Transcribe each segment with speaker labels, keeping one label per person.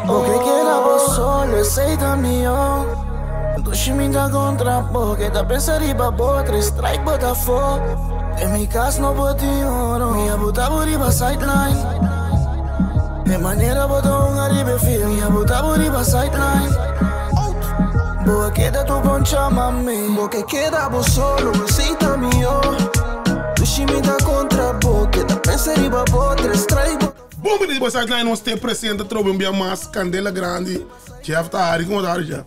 Speaker 1: Porque queda vos solo, aceita mío. Dushi minta contra porque da pensar e babota, strike Botafogo. Em mi casa no boti oro, minha buta buriba sideline. De maneira botou arriba fio, minha buta buriba sideline. Boa queda tu poncha mami, porque queda vos solo, aceita mío. Dushi minta contra porque da pensar e babota, strike.
Speaker 2: Bom, menino, você vai não ter presente, trouxe um mais candela grande. Chef tá aí, como tá já?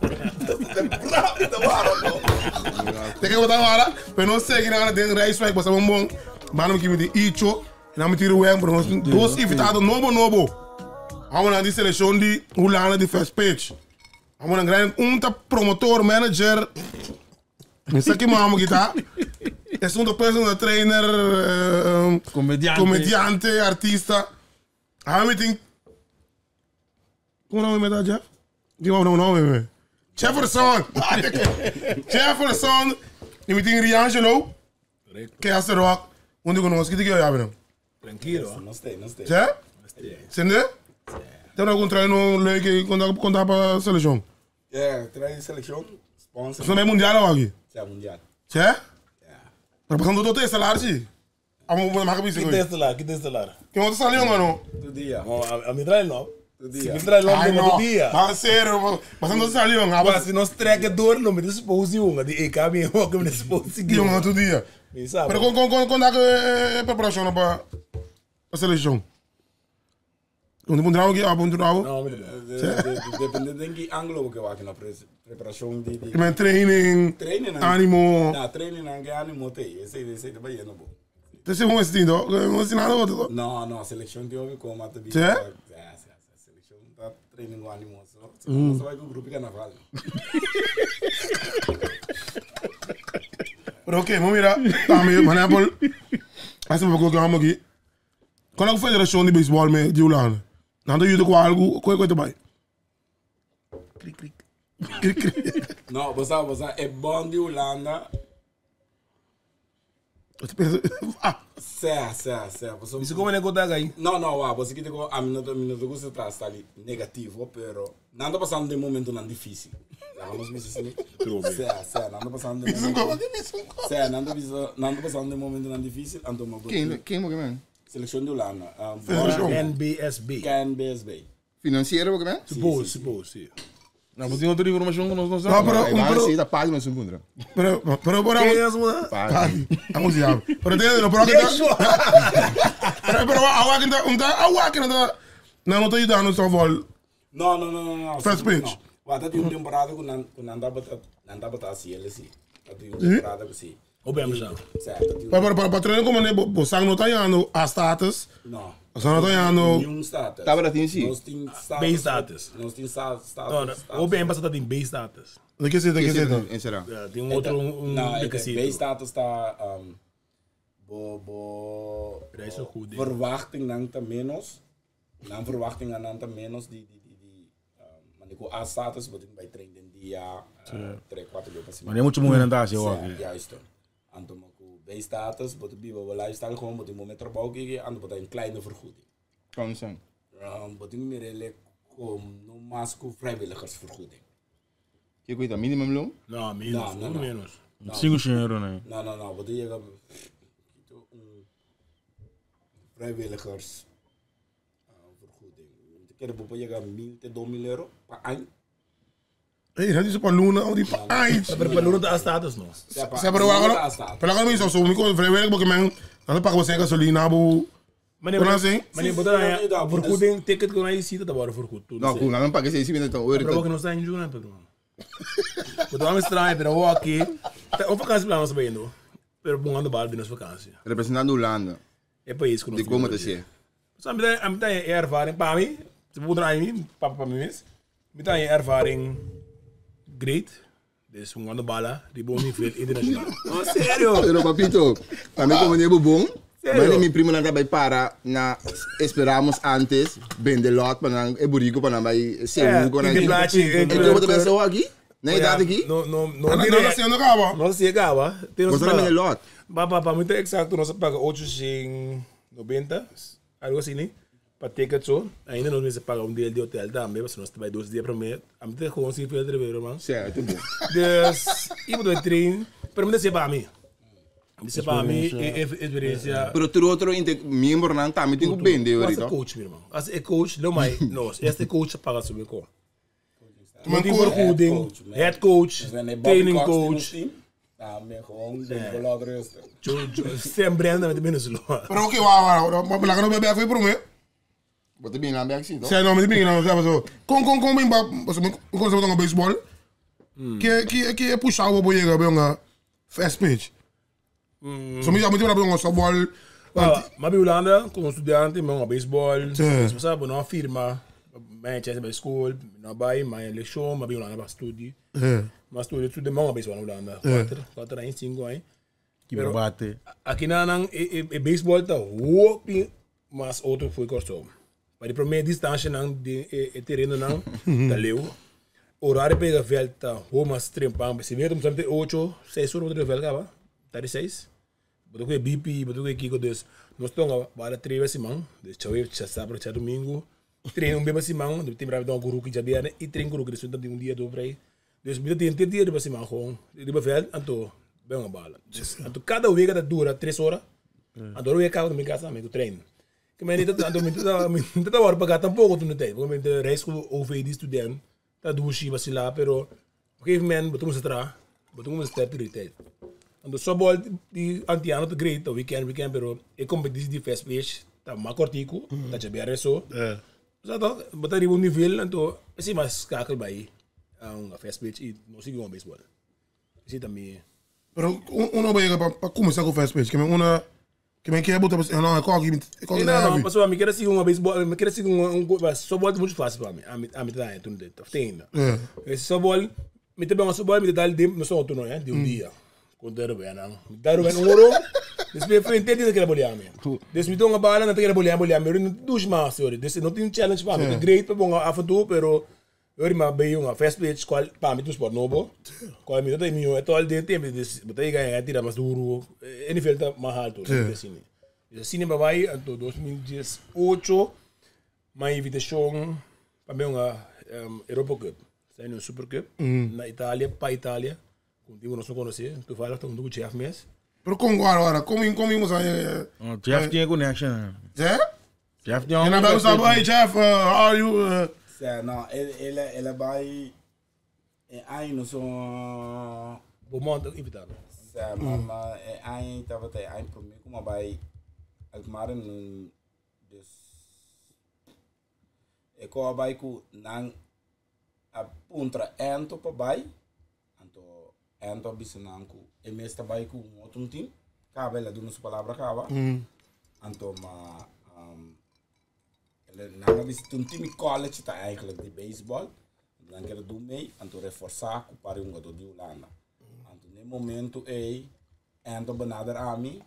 Speaker 2: Tem que botar agora, para não seguir na dentro da strike, você é um bom. Mano, que me diz, Icho, não me tiro o embro, dois invitados novo. Vamos na seleção de Holanda de first page. Vamos na grande, promotor, manager. Isso aqui, mamo, que tá. É um personal trainer, comediante, artista. Hij think. Como não me dá Jeff? Diga não me. Jefferson. Jefferson. E me tem Riangelo. Que é essa rock. Onde conosco que eu abro.
Speaker 3: Tranquilo. Não sei.
Speaker 2: Já? Sende? Tem algum treino leque quando para seleção?
Speaker 3: É, treino seleção. Sponsor.
Speaker 2: Isso não é mundial aqui?
Speaker 3: É mundial.
Speaker 2: Já? Para passando do teu salário sim.
Speaker 4: Que destelar?
Speaker 2: Que outro salinho, mano?
Speaker 3: Do dia.
Speaker 4: A me traz não.
Speaker 3: Do dia.
Speaker 4: Me traz não do dia.
Speaker 2: Mas sério, passando do salinho.
Speaker 4: Mas se nós treca dor, não me dispôs um. De caminho, que me dispôs seguir.
Speaker 2: Um outro dia.
Speaker 4: Mas
Speaker 2: quando é a preparação para a seleção? Quando mudar aqui, abundar?
Speaker 4: Não,
Speaker 3: depende de que ângulo que eu aqui na preparação de...
Speaker 2: Training, ânimo...
Speaker 3: Não, training não é ânimo, tem. Esse é bem bom.
Speaker 2: Você é ensinado outro?
Speaker 3: Não, a seleção de homem como a tua
Speaker 2: vida.
Speaker 3: A seleção está treinando ânimo. Você vai com o grupo que não faz.
Speaker 2: Mas ok, vamos mirar. Manapol, assim vou colocar aqui. Qual é a federação de beisebol de Holanda? Não tem ido com algo, qual é que vai? Cric.
Speaker 3: Não, você é bom de Holanda. Certo.
Speaker 4: Isso como é que eu aí?
Speaker 3: Não, você que tem a minha você está ali negativo, pero não está passando de momento não difícil. Vamos ver se certo, não está passando de momento. Certo, não está passando de momento não difícil, então
Speaker 5: quem é?
Speaker 3: Seleção de Holanda.
Speaker 4: KNBSB.
Speaker 5: Financiero, o que é?
Speaker 4: Supose. Não, mas tem outra informação que nós não
Speaker 5: sabemos. Não, mas a página se encontra.
Speaker 2: Pero,
Speaker 4: quem é essa?
Speaker 2: Página. Vamos lá. Pero não estou ajudando só vol.
Speaker 3: Não.
Speaker 2: First pitch.
Speaker 3: Até tem uma temporada que não dá para assim, ele sim. Tem uma temporada que sim.
Speaker 4: O bem já.
Speaker 3: Certo.
Speaker 2: Para treinar como é, você não está ajudando a status.
Speaker 3: Não.
Speaker 2: Você não está ajudando...
Speaker 3: Nenhum status.
Speaker 5: Estava assim, sim.
Speaker 3: Nós tem status.
Speaker 4: Base status.
Speaker 3: Nós tem status.
Speaker 4: O bem passado tem base status.
Speaker 2: De que se
Speaker 5: será?
Speaker 4: Tem um outro...
Speaker 3: Não, base status está... Verwachting não está menos. Não verwachting não está menos de... Manico A status, but bij train in dia 3-4 dias.
Speaker 4: Mas é muito movimentado, eu acho.
Speaker 3: Juist. Anto maku bij status, but biba we lifestyle gewoon, but in moment erbouw kijken, anto but een kleine vergoeding.
Speaker 5: Kan zijn.
Speaker 3: But in meer eigenlijk no mas ku vrijwilligersvergoeding.
Speaker 5: Je weet dat minimumloon?
Speaker 4: Nou, menos.
Speaker 3: €5, nee. Nou, wat je gaat vrijwilligers vergoeding. Ik heb je gaat €1.000 per aan.
Speaker 2: Hey, dat is para Luna, ou de pais.
Speaker 4: Para Luna da status não.
Speaker 2: Se para agora, para agora me só me com freeway porque man, não paga você gasolina, bu.
Speaker 4: Mas botar aí, vergoeding ticket que nós cita da bora vergoed.
Speaker 5: Não, não paga esse $6 então.
Speaker 4: Para que não está em junho, então. Botar uma estranha, pero eu aqui, o vacança para nós bem, pero bom ando bal nas vacances.
Speaker 5: Representando Holanda.
Speaker 4: É país que nós.
Speaker 5: De como te ser?
Speaker 4: Só me dá ervaring para mim, se botar aí para mim mesmo. Me dá ervaring great. Dus um ano bala, de bom nível internacional. Oh, sério?
Speaker 5: Pero papito, para mim como nível bom. Mas minha prima não vai parar na esperamos antes vender lot para não é burico para não vai ser um com
Speaker 4: a gente.
Speaker 5: Então eu vou pensar aqui. Nee, dat aqui?
Speaker 4: No
Speaker 2: Não sei onde acaba.
Speaker 4: Não se chegava.
Speaker 5: Você não é lot.
Speaker 4: Para muito exato, nós paga 890, algo assim, né? Para ticket só. Ainda nós vamos pagar dia de hotel também, mas nós vai 2 dias para mim. A mim tem como se foi atrever, irmão.
Speaker 5: Certo, bom.
Speaker 4: Dus, ik moet trainen. Pero me para mim. Isso para mim é experiência.
Speaker 5: Pero tu outro membro não tá, me tenho bem de
Speaker 4: hoje. As coach, meu irmão. As coach, não mais nós. Este coach paga sobre co. Head coach, training coach.
Speaker 3: Ah, me gewoon de blog rustig.
Speaker 4: Sempre anda met binnen zo.
Speaker 2: Pero oké, waar, maar laat nou bij voor me.
Speaker 5: Wat ben je aan het zien, toch?
Speaker 2: Zij nou met die nou zo. Kom in ba, kom zo dan baseball. Que push out boy ga bij first pitch. So me moet je bij softball.
Speaker 4: Maar bij Holanda, kom studente, maar baseball. So sabe não firma. Manchester bij school, nabij, mijn leção, maar bij Holanda bij studie. Mas tu de mão a baseball na Holanda. 4 anos, 5 anos.
Speaker 6: Que bate.
Speaker 4: Aqui na baseball tá hopi, mas outro foi corto. Para a primeira distância não de terreno não, tá leu. Horário pega velta, mas trempam, se vê, estamos a 8, 6 horas de velta, tá de 6. Botou que BP, botou que Kiko des. Nós estamos para 3 vezes semana, de chave, sábado, domingo. Treino bem assim, mão, de tempo para dar um guru que já vier e treino guru que eles estão um dia do break. Dus we hebben een tijd de man gewoon die bevel en to ben een bal. Dus en to cada week dat dura 3 horas. En door week kan ik casa met trein. Ik meen niet dat dat dat wordt pagat tampoco toen de tijd. Want de reisschool OV die student dat doe je was la pero op een gegeven moment beton ze start de tijd. En de sobol die antiano te great dat weekend pero ik kom met die first place dat makortico dat je bij reso. Dus dat beter die niveau en to is maar schakel bij a first pitch e não sigo um baseball. Isso também.
Speaker 2: Pero uno vai para começar com first pitch, que me quer botar não é qual
Speaker 4: não, mas eu me quero seguir um baseball, me quero seguir um softball muito fácil para mim. A mim tá tudo dentro, tem. Esse softball, me tem um softball me dá de no só outro não é, de dia. Quando era bem não. Dar bem um ouro. Desde frente de que bolear me. Desde me dá bala não tem que bolear, mas não dos mais, senhor. Desde não tem challenge para mim, great para bom afeto, pero eu me bem uma first pitch qual para mim do sport novo. Qual me dá meu é todo de tempo, botar ganhar tira mais duro. NFL tá mais alto, assim. Assim me vai em 2018 uma invitação para mim uma Europa Cup. Sai no Super Cup na Itália, para Itália. Contigo não conhecer, tu fala com o Jeff Messi.
Speaker 2: Pero como agora, como
Speaker 6: Jeff tinha connection. Jeff tinha.
Speaker 2: E na Bel sabe, Jeff, how are you?
Speaker 3: Não, ele vai aí não sou
Speaker 4: bom monte invitado.
Speaker 3: Mas aí tava até aí para mim como vai agora no des e como vai com não a puntra ento para vai anto bisananku e mesta vai com outro time cabe ela dando sua palavra cava anto ma ele não visto um time college tá eigenlijk de baseball dan quero do meio anto reforçar com para jogador de Holanda anto no momento anto benader a mim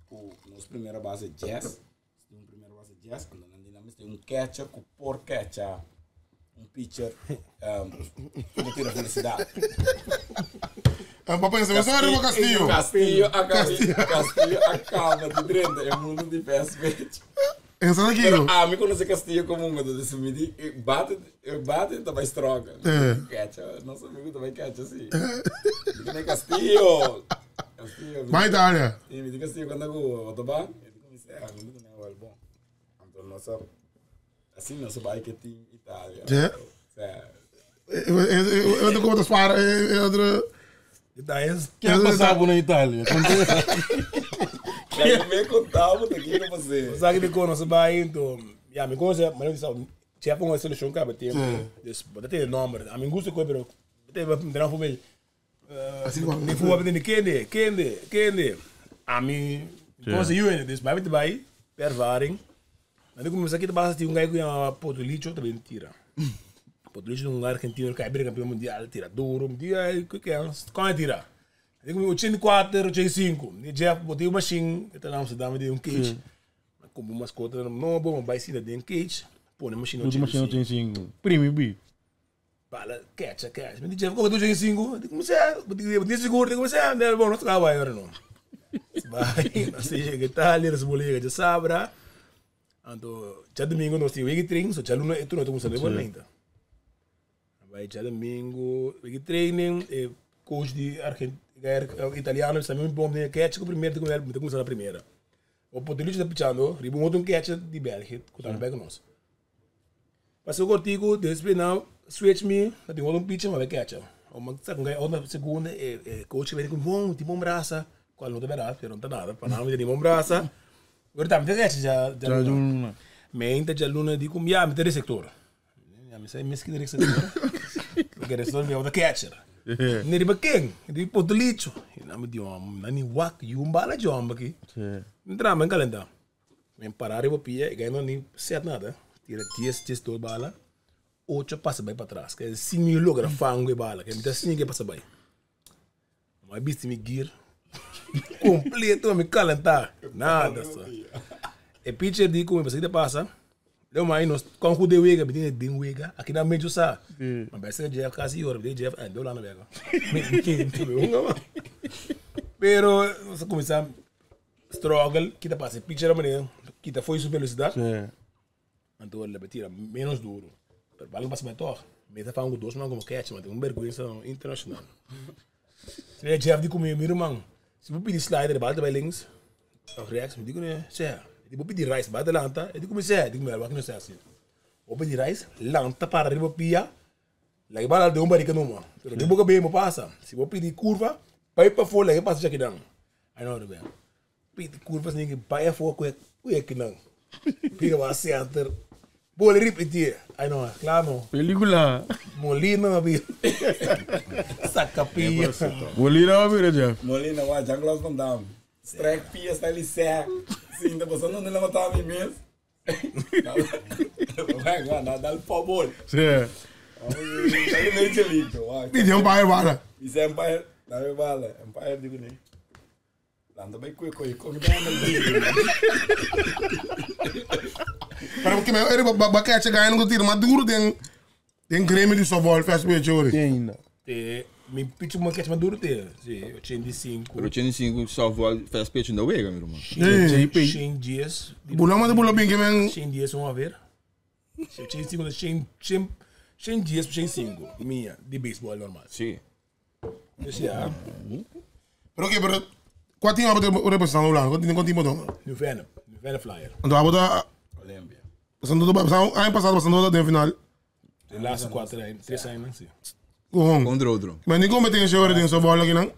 Speaker 3: o nossa primeira base jazz anto na dinâmica tem catcher com por catcher pitcher que tira felicidade.
Speaker 2: Papai, você vai ver o Castillo.
Speaker 3: Castillo acaba de drenda é mundo de first pitch.
Speaker 2: Isso é aquilo.
Speaker 3: A mim conhece Castillo como um do desse midi bate também estroga. Catcher, nosso amigo também catcher assim. Diga Castillo.
Speaker 2: Vai Itália.
Speaker 3: E me diga Castillo quando eu vou tomar, ele comecei a muito não é bom. Então nossa assim nosso bike team Itália.
Speaker 2: Eu tô com outras para
Speaker 4: Detalhes.
Speaker 6: Quem passava na Itália?
Speaker 3: Quem me contava daqui para você.
Speaker 4: Sabe que quando você vai então, já me conhece, mas eu disse, tinha uma seleção que até tem nome. A mim gosta coisa, tem não foi assim nem foi apenas quem a mim conhece eu ainda, desse vai pervaring. Mas como aqui basta ter um gajo que é Potolicho também tira. Potolicho um argentino que é campeão mundial, tira duro, dia que é, como tira. Como 84, 85, Jeff botei uma machine, que tá na Amsterdã de cage. Como uma mascota, não bom, vai ser de cage, põe a machine
Speaker 6: 85. Primo B.
Speaker 4: bala, catch. Me dice, como tu joga em 5? Eu comecei a, eu seguro, eu comecei a, né, bom, nós trabalhamos agora não. Vai, nós chega Itália, nós bolega de Sabra. Então, já domingo nós temos wig training, so já luna tu não estamos sabendo ainda. Vai já domingo wig training, coach de italiano, também um bom de catch, que o primeiro de começar a primeira. O Potelito está pichando, riba um outro catch de Bélgica, que está no pé com nós. Passou o cortico, depois não, switch me, tem outro pitch, mas vai catch. Uma segunda, coach vai com bom, tipo um braço, qual não está verdade, não está nada, para não ter um braço. Agora está, me catch já. Mente já luna de como já me ter sector. Já me sai mesmo que sector. Porque o sector me é o catcher. Neri bakeng, di Potelito. Não me deu nani wak, um bala de homem aqui. Entra em calenda. Me parar e vou pia, ganha não nem certo nada. Tira 10 todo bala, 8 passa bem para trás. Que se me logra fango e bala, que me dá assim que passa bem. Mas bicho me gear completo, me calentar. Nada só. E pitcher de como você passa. Deu mais nós com o de wega, me tem wega, aqui na meio sa. Mas vai ser Jeff quase hora, de Jeff, deu lá na vega. Me que pero você começar struggle, que tá passa pitcher maneira, que tá foi super velocidade. Então ele tira menos duro. Pero vale passa mentor. Me tá falando dois não como catch, mas tem vergonha internacional. Se Jeff de comer meu irmão. Se vou pedir slider, bate vai links. React, me digo né, certo. Eu vou pedir rice, bate lanta, eu comecei a dizer, mas não sei assim. Vou pedir rice, lanta para arriba pia, lá que bala de barica não mano. Pero de boca bem, me passa. Se vou pedir curva, vai para fora, lá que passa já que não. Aí não, bem. Pedir curvas ninguém vai fora com o que não. Pira o center, vou repetir. Aí não, claro.
Speaker 6: Película.
Speaker 4: Molina não vi. Saca pia.
Speaker 6: Molina não vi, Jeff.
Speaker 3: Molina, o Janglos Van Damme. Strike pia, está ali certo. Sim, tá passando onde ele matava a mim mesmo. Vai agora, dá o pau bolo.
Speaker 6: Sim.
Speaker 3: Ele nem te liga.
Speaker 2: Pedi Empire bala.
Speaker 3: Isso é Empire. Dá minha bala. Empire, digo nem. Landa bem coi. Como dá uma liga.
Speaker 2: Para porque ele vai catch ganhar no tiro, mas duro tem Grêmio de softball fast pitch hoje.
Speaker 6: Tem não.
Speaker 4: Me pitch uma catch maduro ter. Sim, 85.
Speaker 5: Pero 85 softball fast pitch não wega, meu irmão.
Speaker 4: 100 dias.
Speaker 2: Bulama de bula bem que men.
Speaker 4: 100 dias vamos ver. 100 dias para 105. Minha, de beisebol normal.
Speaker 5: Sim.
Speaker 4: Esse é.
Speaker 2: Pero quanto tempo você representa o Holanda? Quanto tempo então?
Speaker 4: Nuvena Flyer.
Speaker 2: Então a botar
Speaker 3: Olembia.
Speaker 2: passando ano passado passando da final.
Speaker 4: De laatste 3 anos, sim.
Speaker 2: Com
Speaker 5: Drodro.
Speaker 2: Mas nem competência hoje tem softball aqui não?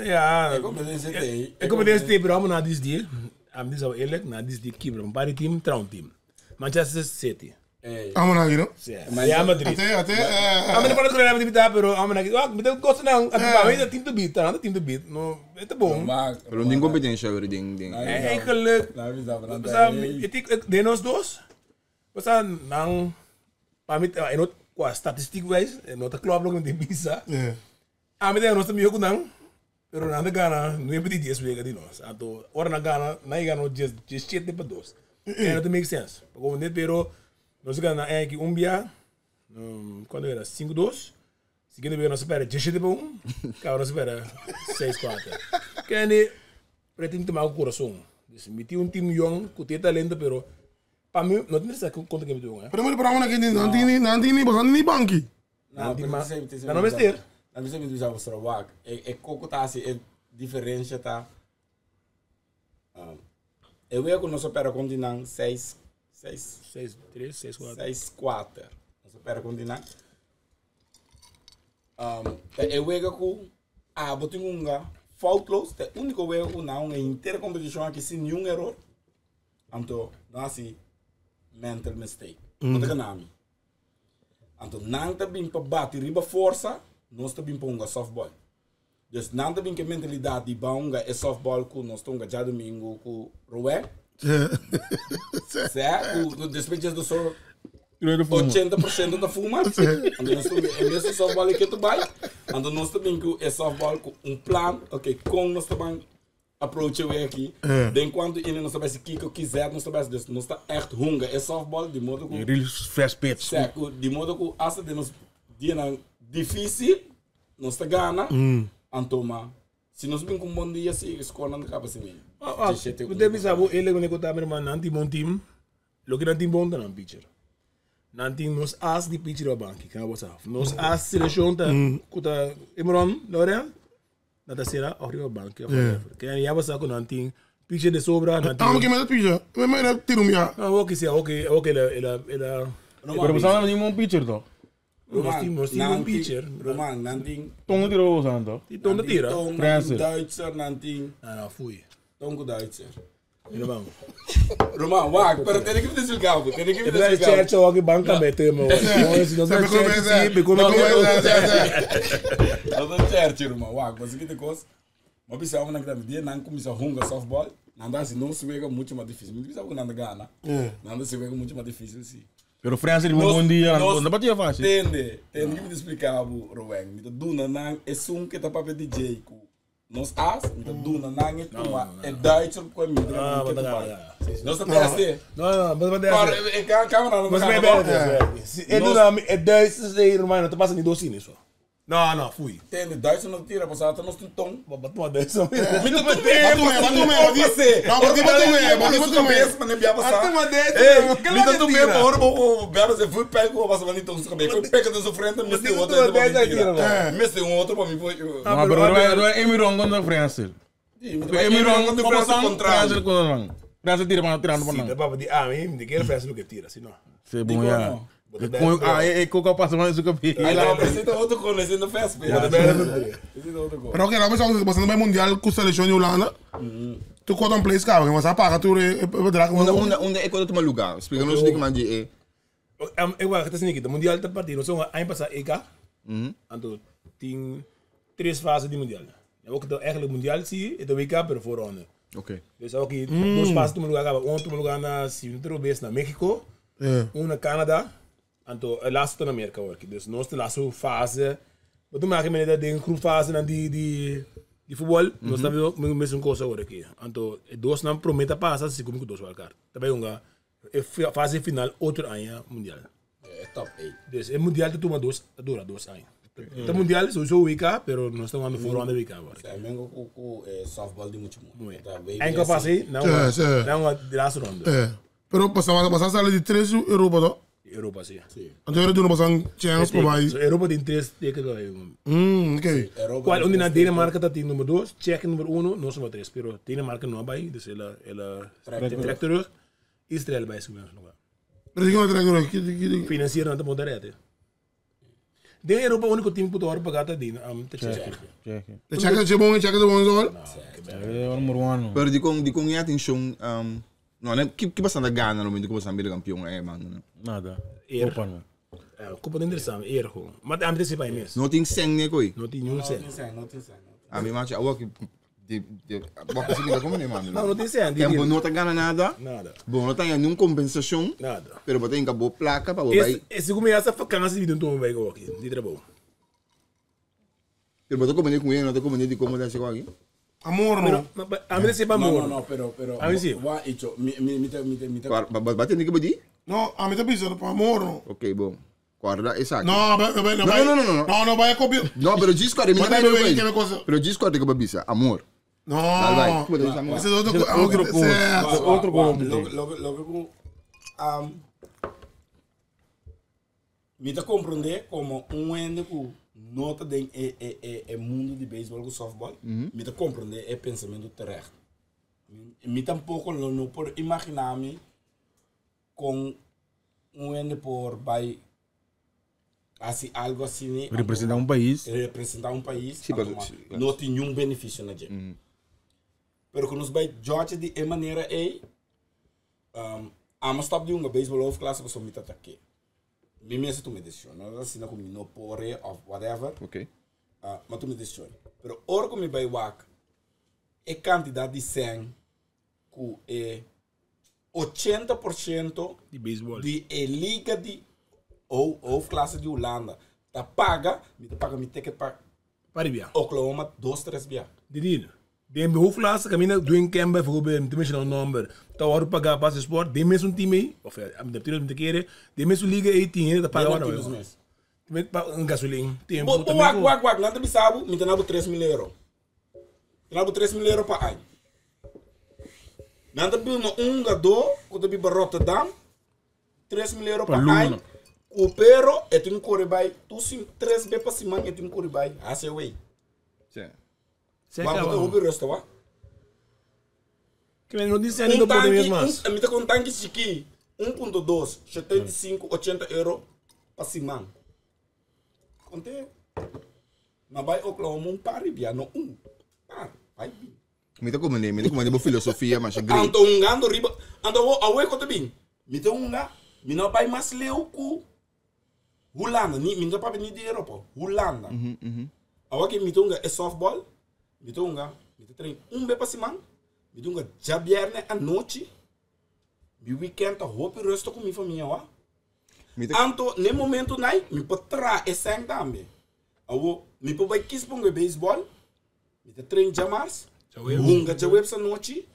Speaker 4: Ja,
Speaker 3: É competência tem.
Speaker 4: é competência tem, pero na dis dia, am dis ele na dis dia kibra, um par team, traum team. Manchester City.
Speaker 2: Vamos aqui não?
Speaker 4: Real Madrid.
Speaker 2: Até
Speaker 4: Amo na parte do Real Madrid tá, pero amo na me deu gosto não, a team to beat, tá, team to beat. No, é bom.
Speaker 5: Pero não tem competência hoje, tem.
Speaker 4: É geluk. De nós dois. Você não para mim é not com a estatística wise, é not a club logo de bisa. A mim nós também jogo não. Pero nada gana, não é pedir 10 vezes de nós. Então, ora na gana, na gana just 7 para 2. É não make sense. Porque o pero nós gana é que dia quando era 5-2, seguinte vez nós espera 17 para 1, cara nós espera 6-4. Que é pretende tomar o coração. Meti time young, com tem talento, pero para mim não tem essa conta que me deu, né?
Speaker 2: Pero me para uma que não tem nem banque.
Speaker 4: Não me ster.
Speaker 3: Na visão me dizia você wag. É coco tá assim, é diferença tá. Eu vejo que nós opera continente 6-3, 6-4. 6-4. Nós opera continente. Eu vejo que botinga faultless, é o único vejo que não é inteira competição aqui sem nenhum erro. Então, não assim mental mistake. Não tem nome. Então, não tá bem para bater riba força. Nós também pomos softball. Dus não também que mentalidade de bonga é softball com nós estamos já domingo com Roé. Certo? Depois do sol 80% da fuma. Então nós estamos é mesmo softball que tu vai. Então nós também com é softball com plan, ok, com nós também approach aqui. De enquanto ele não sabe se que quiser, nós sabemos nós está echt hunger é softball de modo que
Speaker 6: Real fast pitch.
Speaker 3: certo, de modo que essa de nós Die nou difícil, nós tá gana, antoma. Se nós bem com bom dia, se escola não acaba assim.
Speaker 4: Você deve saber, ele quando eu estava irmão, não tem bom time, lo que não tem bom, não pitcher. Não tem nos as de pitcher ao banco, que não você sabe. Nos as seleção tá, kuta Imran, Lorena, não tá será ao rio banco. Que aí você sabe que não tem pitcher de sobra, não tem.
Speaker 2: Ah, que me pitcher, me tiro minha.
Speaker 4: Ah, ok, sim, ok, ela.
Speaker 6: Pero você não tem um pitcher, então.
Speaker 4: Nós temos um pitcher.
Speaker 3: Roman, nanting.
Speaker 6: Tongo tirou você, então.
Speaker 4: E tonda tira.
Speaker 6: Francis.
Speaker 3: Duitser, nanting.
Speaker 4: Não, fui.
Speaker 3: Tongo Duitser.
Speaker 4: Ele vamos.
Speaker 3: Roman, wacht, pero tem que me desligar, tem que me
Speaker 4: Ele vai
Speaker 3: desligar.
Speaker 4: certo, alguém banca meter, meu. Se não vai certo, sim, como
Speaker 3: Dat is certo, Roman, wacht, mas aqui tem coisa. Mas bisa uma naquela dia, não começa a runga softball, não dá se não se vê muito mais difícil. Mas bisa não gana, não se vê muito mais difícil, sim.
Speaker 6: Pero Francis, um bom dia, não batia fácil.
Speaker 3: Entende que me explicar, Rowan, me duna nang é que tá para DJ com nós as, me duna nang é Duitser com me.
Speaker 4: Ah, mas não.
Speaker 3: Nós tá teste.
Speaker 4: Não, mas
Speaker 3: Câmera não.
Speaker 4: Mas bem, é do é 10 sei, irmão, tu passa de 12 nisso. Não, fui.
Speaker 3: Entende, Duitser não tira, passar nós tem tom.
Speaker 4: Batu uma 10. Me
Speaker 3: Me
Speaker 2: Batu
Speaker 3: você.
Speaker 2: Não, batu
Speaker 3: cabeça, mas nem biar passar.
Speaker 4: Batu uma 10.
Speaker 3: Me dá tu mesmo, agora vou biar você fui pego, passa ali então cabeça. Pega da sua frente, me tem outro. Me tem outro para mim foi.
Speaker 6: Não, pero é Emiron contra Francis. Emiron contra Francis contra Francis tira para tirando para
Speaker 4: Sim, dá para dizer, me quer fazer o que tira, senão.
Speaker 6: Se bom já. É que o passo mais do que
Speaker 3: Aí não precisa outro gol, esse não fez bem. Precisa outro gol.
Speaker 2: Pero ok, nós estamos passando bem mundial com a seleção de Holanda. Tu conta um place, cara, mas apaga tu drag.
Speaker 5: Onde é quando tu lugar? Explica-nos o que mais é.
Speaker 4: Eu acho que está mundial está partido, só ano passado EK. Então tem 3 fases de mundial. Eu acho que eigenlijk mundial sim, é do EK pero voor ronde.
Speaker 5: Ok.
Speaker 4: Dus ook 2 fases de lugar, um lugar na Centro Base na México, na Canadá. Então, é laatste na América hoor. Dus nós temos laatste fase. Wat doen we met de groepfase dan die voetbal? Nós estamos met een coisa hoor aqui. Então, dois não promete passar se como que dois valcar. Também uma fase final outro ano mundial.
Speaker 3: É top 8.
Speaker 4: Dus é mundial que toma dura 2 anos. Então mundial sowieso WK, pero nós estamos no foro WK agora.
Speaker 3: É mesmo com softball de muito muito.
Speaker 4: Ainda passei, não de laatste ronde.
Speaker 2: Pero passamos a de 3 Europa, não?
Speaker 4: Europa, sim.
Speaker 2: Então eu não passam chance para mais.
Speaker 4: Europa tem 3 tekens.
Speaker 2: Ok.
Speaker 4: Qual onde na Dinamarca está número 2, Tsjechië número 1, nós somos 3. Pero Dinamarca não vai, dus ela trek terug. Israël vai subir no lugar.
Speaker 2: Pero diga uma coisa,
Speaker 4: Financiero não está muito direto. De Europa o único time que pode pagar está Tsjechië.
Speaker 2: Tsjechië é bom zo.
Speaker 6: É o número 1.
Speaker 5: Pero di kong ya atenção não, né? Que bastante gana no momento que você é campeão é, mano.
Speaker 6: Nada.
Speaker 4: Copa não. Copa não interessante, erro. Mas a gente se vai mesmo.
Speaker 5: Não tem sangue, né, coi?
Speaker 4: Não tem nenhum sen.
Speaker 3: Não tem sangue.
Speaker 5: A minha mãe, eu que bom assim como né, mano.
Speaker 4: Não tem sen.
Speaker 5: Tempo não tá ganha nada.
Speaker 4: Nada.
Speaker 5: Bom, não tem nenhuma compensação.
Speaker 4: Nada.
Speaker 5: Pero botem que boa placa para botar.
Speaker 4: Esse começa a ficar nesse vídeo então vai aqui, de trabalho.
Speaker 5: Pero botou como nem com ele, não tem como nem de como dar chegou aqui.
Speaker 2: Amor, não.
Speaker 4: A mim se vai amor.
Speaker 3: Não, pero.
Speaker 4: A mim sim.
Speaker 3: Wa icho, me.
Speaker 5: Bater nem que bodi?
Speaker 2: Não, a mim tá pensando para amor, não.
Speaker 5: Ok, bom. Guarda, exato.
Speaker 2: Não, não vai copiar.
Speaker 5: Não, pero discorda, me
Speaker 2: Mas
Speaker 5: não
Speaker 2: aí, que
Speaker 5: vai.
Speaker 2: é coisa.
Speaker 5: Pero discorda que babisa, amor.
Speaker 2: Não.
Speaker 5: Vai.
Speaker 2: Esse é outro coisa.
Speaker 6: Outro gol.
Speaker 3: Logo, me tá compreender como único nota de mundo de beisebol com softball. Me tá compreender é pensamento terrestre. Me tampouco não por imaginar-me com único por vai assim algo assim
Speaker 6: Representar um país.
Speaker 3: Representar um país.
Speaker 5: Sim,
Speaker 3: não tem nenhum benefício na gente. Pero que nos vai George de maneira ama stop de uma beisebol of classe para me ataque. Me mesmo tu me decision, não assim não como não pore of whatever.
Speaker 5: Ok.
Speaker 3: Mas tu me decision. Pero ora como vai wak é quantidade de sangue que 80%
Speaker 4: De beisebol.
Speaker 3: de liga de ou classe de Holanda tá paga me ticket para
Speaker 4: Paribia.
Speaker 3: Oklahoma 2-3 via.
Speaker 4: De deal. De hoofdklasse camina doen camp bijvoorbeeld de national number. Tá hora pagar passaporte. De mesmo time, of de tiro de querer, de mesmo liga 18 tá pagar
Speaker 3: Não
Speaker 4: não. Met gasolina, tempo.
Speaker 3: Wak, não te bisabo, me tenho 3 mil euros. Tenho 3 mil euros para ano. Não te bibo um gador, quando bibo Rotterdam, 3 mil euros para ano. O pero é um coribai, tu sim 3 vezes para semana é um coribai, assim é. Mas você ouve o resto, vá?
Speaker 4: Que não disse ainda por mesmo mas.
Speaker 3: Me tá contando que isso aqui 1.2, 75, 80 euros para semana. Conte. Mas vai Oklahoma um par bia, não par, vai.
Speaker 5: Me tá comendo filosofia, mas é grande.
Speaker 3: Anto gando riba, anto awe ko bem. Me tá me não vai mais leu ku Holanda, me não para nem de Europa, Holanda. Awa que me tá é softball, me tá me treino vez para semana. Me tá já viernes à noite. Mi weekend tá roupa e resto com minha família, ó. Anto, no momento, me pode trazer esse também. Me pode quis para o beisebol, me treino já mais, hunga já web essa noite,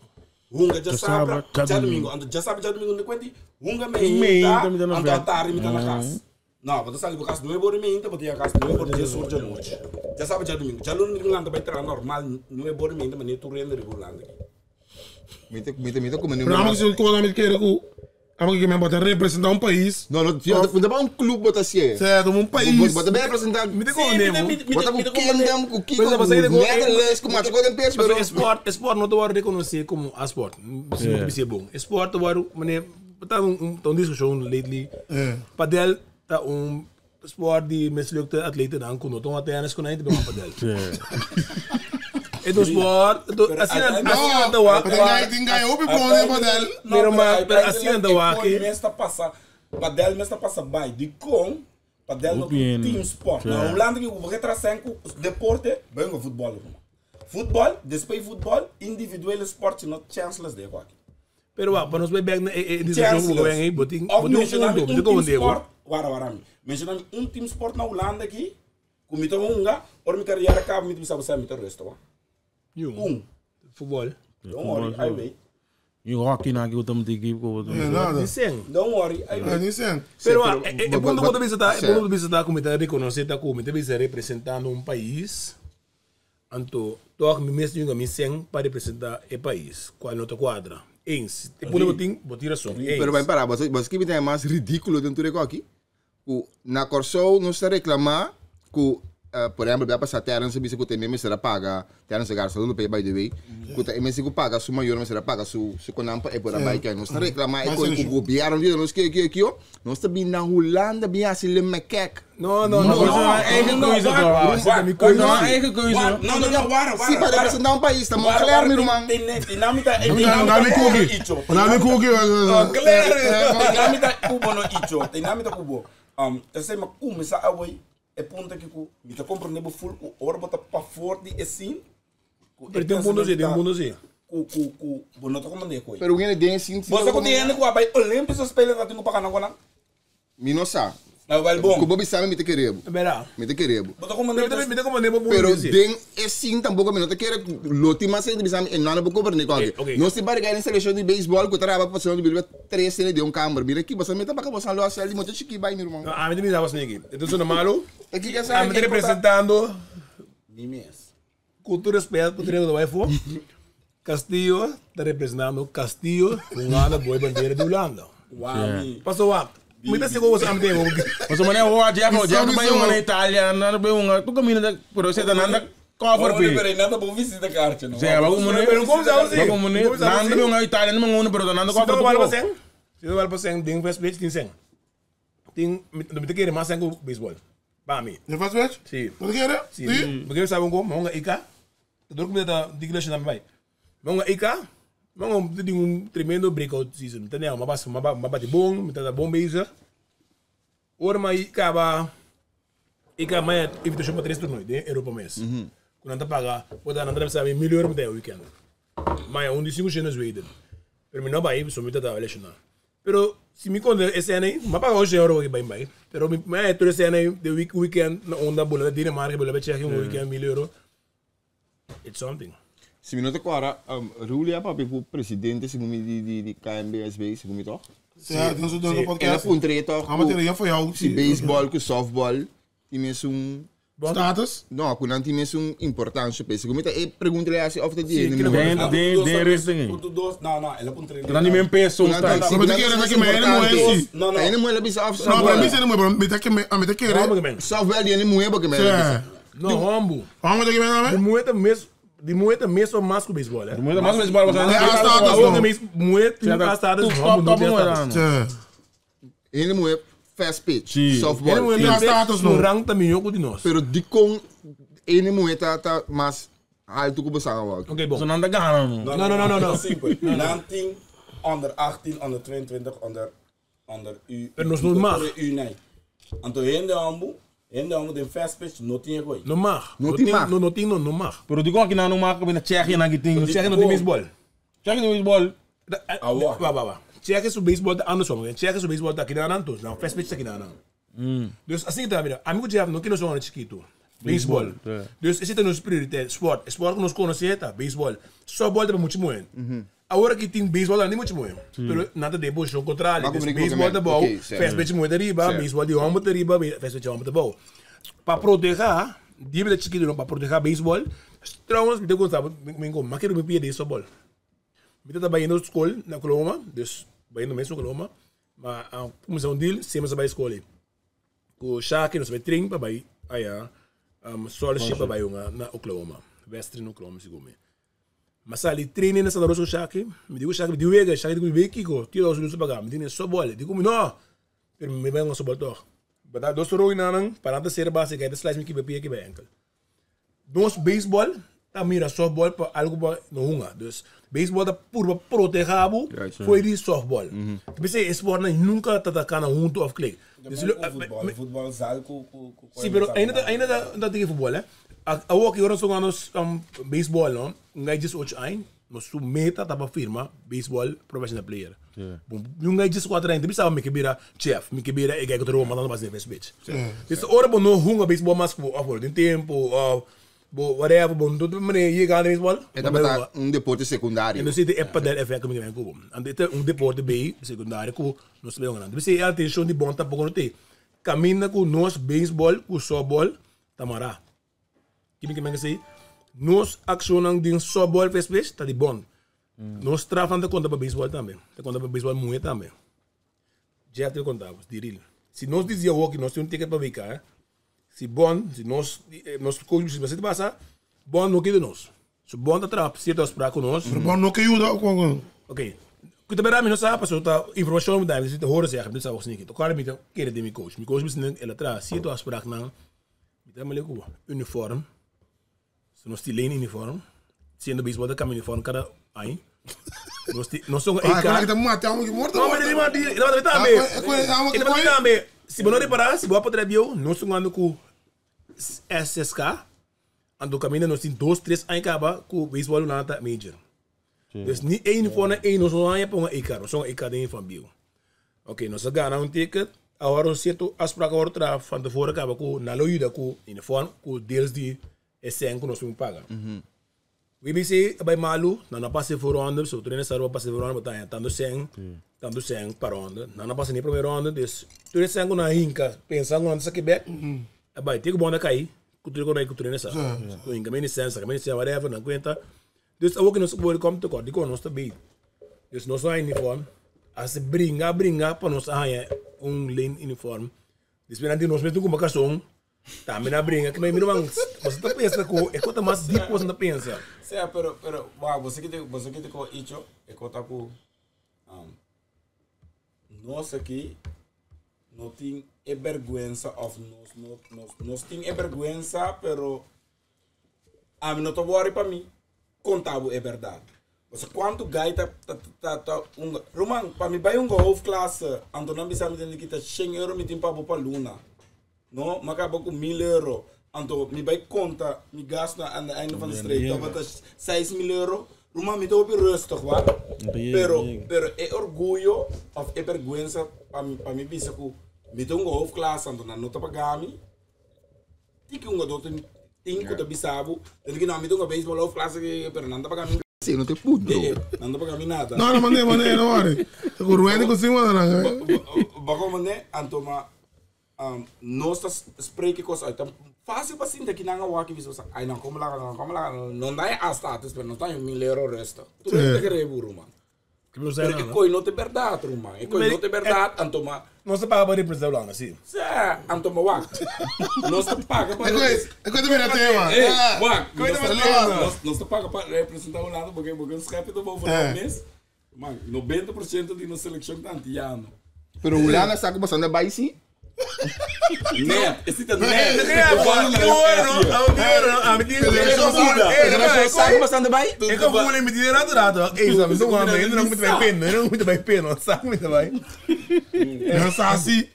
Speaker 3: hunga já sábado, já domingo, anto já sábado, já domingo, não conte, hunga me anto a tarde me tá na casa. Não, vou sair para casa, não é bom me ainda, vou ter a casa, não é bom dia sur já noite. Já sábado, já domingo, já lunes domingo, vai entrar normal, não é bom me ainda, mas nem tu rende regulando aqui.
Speaker 5: Me como nem.
Speaker 2: Mas se eu me quero que me bota representar país.
Speaker 5: Não, não um clube bota assim.
Speaker 2: Certo, país.
Speaker 5: Bota bem representar.
Speaker 4: Me te condevo.
Speaker 5: Bota com Kingdom, com Kiko, Netherlands, com macho com peso,
Speaker 4: pero esporte não te reconhecer como a esporte. Se bom. Esporte vai, mané, tá discussão lately. Padel tá esporte de mesmo atleta não com não até anos com ainda bem padel. É do sport, assim anda o ar.
Speaker 2: Tem ganho o bom padel.
Speaker 4: Pero assim anda o ar que
Speaker 3: está passa, padel está passa bem de com padel no team sport. Na Holanda que o retração com deporte, bem o futebol. Futebol, depois futebol, individual esporte não chanceless de aqui.
Speaker 4: Pero para nós bem na discussão que vem aí, boting
Speaker 3: sport. Mencionar team sport na Holanda aqui, como então or mi carreira acaba me sabe sabe me resto.
Speaker 4: Futebol.
Speaker 3: Don't worry, I wait.
Speaker 6: You hockey na que eu também tenho que
Speaker 3: Don't worry, I
Speaker 2: wait.
Speaker 4: Pero é bom do visitar como está reconhecer tá como está representando país. Anto, toque me mesmo me sen para representar o país. Qual não te quadra? Ens. E por botin botir som.
Speaker 5: Pero vai parar, você que tem mais ridículo dentro do aqui. Na Corso não se reclamar que por exemplo, vai passar terra, não sei se tem mesmo será paga, terra não se gasta, não pay by the way. Kuta mesmo que paga, su maior não será paga, su conampa é por aí que não está reclamar, é com o governo de nós que ó, nós está bem na Holanda, bem assim le macaque.
Speaker 4: Não,
Speaker 6: é que coisa.
Speaker 5: Se para representar país, está muito claro, meu irmão.
Speaker 3: Dinamita cubo. Eu sei mas começa a ver é ponto que me tá compreendendo full o hora bota para forte assim.
Speaker 4: Pero tem mundo assim.
Speaker 3: Não tá compreendendo coisa.
Speaker 5: Pero alguém tem assim.
Speaker 3: Você continua com a bai Olímpicos espelha tá tendo para canal com
Speaker 5: Minosa.
Speaker 3: Não vai bom.
Speaker 5: Kubo sabe me te querebo.
Speaker 4: Verá.
Speaker 5: Me te querebo.
Speaker 3: Bota compreendendo.
Speaker 4: Me te compreendendo
Speaker 5: pero den assim tampouco me não te quer loti mas sempre sabe não não compreender com alguém. Não se barriga em seleção de beisebol que trabalha para posição de bilhete 3 cenas de câmara. Mira aqui você me tá para você lá a de muito chique vai meu irmão.
Speaker 4: Ah, me dá você aqui. Então sou malo.
Speaker 5: Aqui que sabe.
Speaker 4: Me representando
Speaker 3: Nimes.
Speaker 4: Cultura especial por treino do UFO. Castillo está representando Castillo com a boa bandeira de Holanda.
Speaker 3: Uau.
Speaker 4: Passou lá. Muita segurança a ter.
Speaker 6: Você mané o já vai uma Itália, não bem uma. Tu caminha por você tá nada cover
Speaker 3: pe. Pero nada por visita carta, não.
Speaker 6: Sim, vai como né.
Speaker 4: Pero como já
Speaker 6: vai como né. Nada bem uma Itália, não uma pero nada cover.
Speaker 4: Se vai passar. Se vai passar, tem first place, tem sen. Tem, não me quer mais sen com beisebol. Para mim.
Speaker 2: De first place?
Speaker 4: Sim.
Speaker 2: Não quer?
Speaker 4: Sim. Porque sabe como, vamos ica. Todo mundo tá digresso na vai. Vamos ica. Vamos ter tremendo breakout season. Entendeu? Mas bate bom, tá bom base. Ora mais acaba mais invitation para 3 torneios de Europa mês. Quando anda paga, pode andar sabe melhor me o weekend. Mas um de 5 anos Sweden. Pero não vai, só me tá elecionar. Pero se me conta esse ano aí, mas paga hoje euro que vai. Pero mas todo esse ano aí de weekend na onda bola da Dinamarca, bola da Tchequia, um weekend €1,000. It's something.
Speaker 5: Se me nota agora, Rulia para o presidente segundo de KMBSB, segundo toch?
Speaker 2: Certo, nós estamos no podcast.
Speaker 5: Ela puntreta,
Speaker 2: a matéria foi algo
Speaker 5: se beisebol, com softball, tiene un
Speaker 2: Status?
Speaker 5: no, quando tiene un importante peso. Como te pergunta assim of the
Speaker 4: Sim,
Speaker 5: dia.
Speaker 4: que não é.
Speaker 6: De resting.
Speaker 3: Não, ele é um treino.
Speaker 6: Dan niet meer peso.
Speaker 2: Mas tem que ir que me ele moe.
Speaker 3: Não, não.
Speaker 5: Ele moe bisa of
Speaker 2: Não, para mim você não moe, me tem que me que
Speaker 4: Vamos,
Speaker 2: ir.
Speaker 4: man.
Speaker 5: software ele moe porque me.
Speaker 4: Não, Rambo.
Speaker 2: Vamos ter que me
Speaker 4: De
Speaker 2: dar.
Speaker 4: moeda mesmo mais que o beisebol, né?
Speaker 6: Moet maar eens bal zijn.
Speaker 2: status
Speaker 4: Ook
Speaker 2: não.
Speaker 4: de meeste moeda die elkaar staat, dus Rambo
Speaker 6: Top
Speaker 4: niet
Speaker 6: mooi
Speaker 4: staat.
Speaker 6: dan.
Speaker 5: Ele moe fast pitch,
Speaker 6: Sim.
Speaker 4: Ele
Speaker 5: softball.
Speaker 4: moeda
Speaker 2: Ja,
Speaker 4: niet
Speaker 2: status
Speaker 4: staat,
Speaker 2: não.
Speaker 4: rang também ook die nos.
Speaker 5: Pero di con ele moe tá mas alto que você fala.
Speaker 4: Oké, bom.
Speaker 6: Zo aan de gaan.
Speaker 4: No.
Speaker 3: Simpel. 19, onder 18, onder 22, onder U.
Speaker 4: Er nos não mag.
Speaker 3: U nee. Anto hende ambu den fast pitch no tinha koi.
Speaker 4: Não mag.
Speaker 5: Não tem mag.
Speaker 4: Não mag.
Speaker 6: Pero di ko aqui não marca bem na Tsjechië na giting.
Speaker 4: Não chega no de beisebol.
Speaker 6: Tsjechië no beisebol.
Speaker 4: Wacht. Check is o beisebol da andersom. Check is o beisebol da aqui na Antos. Não, fast pitch tá aqui na Antos. Dus assim tá, mira. Amigo de não que nós vamos chiquito. Beisebol. Dus esse é nosso prioridade. Sport que nós conhecemos tá, beisebol. Softball tá muito muito. Agora que tem beisebol lá nem muito muito. Pero nada de posição contrária. Beisebol tá bom. Fast pitch muito arriba, beisebol de ombro arriba, fast pitch ombro tá bom. Para proteger, dia de chiquito não para proteger beisebol. Trouwens, me deu gostava, me engano, mas quero me pedir softball. Me tá indo na escola na Coloma, dus vai indo mesmo Coloma, mas começou deal, sempre vai escola. O Shaq nós vai treinar para vai aí scholarship para vai na Oklahoma, Western Oklahoma segundo. Mas ali treino nessa hora o Shaq, me digo Shaq, me digo ele, Shaq digo vem aqui go, tira os luzes para cá, me digo só bola, digo não, pero me vai um só bola toch. Bada dois roi nanang, para não ser base que é slice me que vai enkel. Nos baseball, tá mira softball para algo para não hunga, dus baseball tá por proteger foi de softball. Pensei esporte nunca tá atacando junto of click.
Speaker 3: Voetbal zal
Speaker 4: Sim, pero ainda tá tem futebol, né? A o que agora são anos baseball, não? Ngai just watch ein, nos su meta tá para firma baseball professional player. Não ngai just quatro ainda, bisa me que bira chef, me que bira é que eu tô mandando mais nesse pitch. Isso hora bom não hunga baseball mas por de tempo whatever, bom, tudo maneira ia ganhar baseball.
Speaker 5: É também deporte secundário.
Speaker 4: Então se é para dar efeito como vem com ande deporte bem secundário com nós vemos grande. Se é atenção de bom tá pouco não tem. Caminha com nós baseball, com softball, tamara. Que me sei. Nós acionamos de softball fez tá de bom. Nós trafando conta para baseball também. Tá conta para baseball muito também. Já te contamos, diril. Se nós dizia o que nós temos um ticket para ficar, se bom, se nós coach se você passa, bom não quer de nós. Se bom tá trap, se tá para conosco.
Speaker 2: Bom não que ajuda com.
Speaker 4: Ok. Que também a mim não sabe, passou tá informação da gente hora se não sabe assim que. Tô claro me quer de meu coach. Meu coach me ela traz, se tá para não. Me dá malhe com uniforme. Se nós tilene uniforme, sendo beisebol da caminho uniforme cada aí. Nós somos
Speaker 2: Ah, quando tá matando que morto.
Speaker 4: não, mas ele vai também. Se não reparar, se boa para bio, nós estamos andando com SSK, ando caminho nós tem 2, 3 anos acaba com o beisebol na tá major. Então nem é uniforme, é nós não é para um EK, nós somos EK de uniforme bio. Ok, nós ganhamos ticket, agora o certo as para agora tra van de fora acaba com na loja com uniforme, com deles de SN que nós vamos pagar. We be say by malu, na passe for ronda, so treina sarva passe for ronda, tá tanto sem para ronda, na passe nem primeira ronda, des tu sem com na hinca, pensando onde saque back, vai ter que bom da cair, que tu treina sa. Tu hinca menos sensa, whatever, não aguenta. Des a que nós pode come to cor, digo nós tá bem. Des nós vai uniforme, as bringa para nós lane uniforme. Des penante nós mesmo com uma cação. Tá, me na brinca, que me mira você tá pensando com, é quanto mais deep você tá pensa.
Speaker 3: Sim, pero, wow, você que te com isso, é conta com, nós aqui, não tem vergonha of nós tem vergonha, pero, a mim não tô worry para mim, contar é verdade. Você quanto gaita Roman, para mim vai golf class, ando não bisa me tem que tá 100 euro me tem para luna. No, mas acaba com 1.000 euro. Então, me vai conta, me gasta aan einde van de streep. Dat wordt 6.000 euro. Ruma, me dou rustig, wa? Pero é orgulho, of é vergonha, para mim, bisa que me dou hoofdklasse, então, na nota pagami. Tiki doutor, tem que bisabo. Tem que não, me dou baseball hoofdklasse, pero não dá pagami.
Speaker 5: Sim, não tem puto.
Speaker 3: Não dá pagami nada.
Speaker 2: Não, mané, não, olha. O Ruende com cima, não.
Speaker 3: Bago mané, antoma. nós spreken com uit. Fácil para sim daqui não há que visão. Aí não como lá, não dá a status, mas não tem €1.000 resto. Tu não te querer burro, mano. Porque coi não te verdade, mano. E coi não te verdade, antoma.
Speaker 4: Não se paga para representar o Holanda, sim.
Speaker 3: Sim, antoma wak. Não se paga para.
Speaker 2: É coisa melhor ter, mano.
Speaker 3: Wak, não se paga para representar o Holanda porque o schep do povo no mês. Mano, 90% de nossa seleção tá antiano.
Speaker 5: Pero o Holanda está começando a baixar sim.
Speaker 3: Net, esse tá net.
Speaker 5: Está começando a baixar.
Speaker 4: É que eu vou me dizer nada. Ei, sabe, sou um homem, não muito bem pena, não muito bem pena, sabe muito bem.
Speaker 2: Não sabe assim.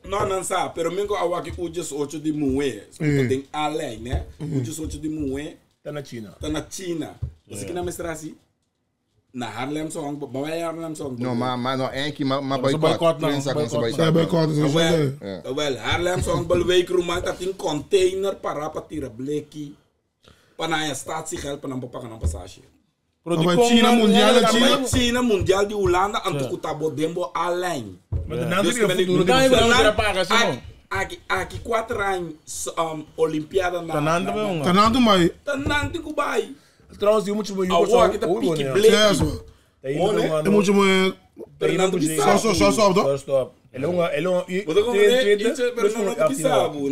Speaker 3: Não sabe, pero mesmo a que o 18 de Moé, tem além, né? O 18 de Moé
Speaker 4: tá na China.
Speaker 3: Você que não me estressa assim? Na Harlem Song, vai Harlem Song.
Speaker 5: Não, mas não é que mas boicote não.
Speaker 2: É boicote, não sei.
Speaker 3: Well, Harlem Song belweek rumah tá tem container para tirar bleque. Para na estado se help para não pagar na passagem. China mundial de Holanda antuk tá bodembo além.
Speaker 4: Mas não tem futuro de
Speaker 3: pagar assim. Aqui 4 anos Olimpiada na
Speaker 2: Tanando mai.
Speaker 3: Tanando Kubai.
Speaker 4: Trouxe muito bom.
Speaker 3: Aqui tá pique bleque.
Speaker 2: É muito bom.
Speaker 3: Fernando
Speaker 2: Só
Speaker 4: stop. Ele é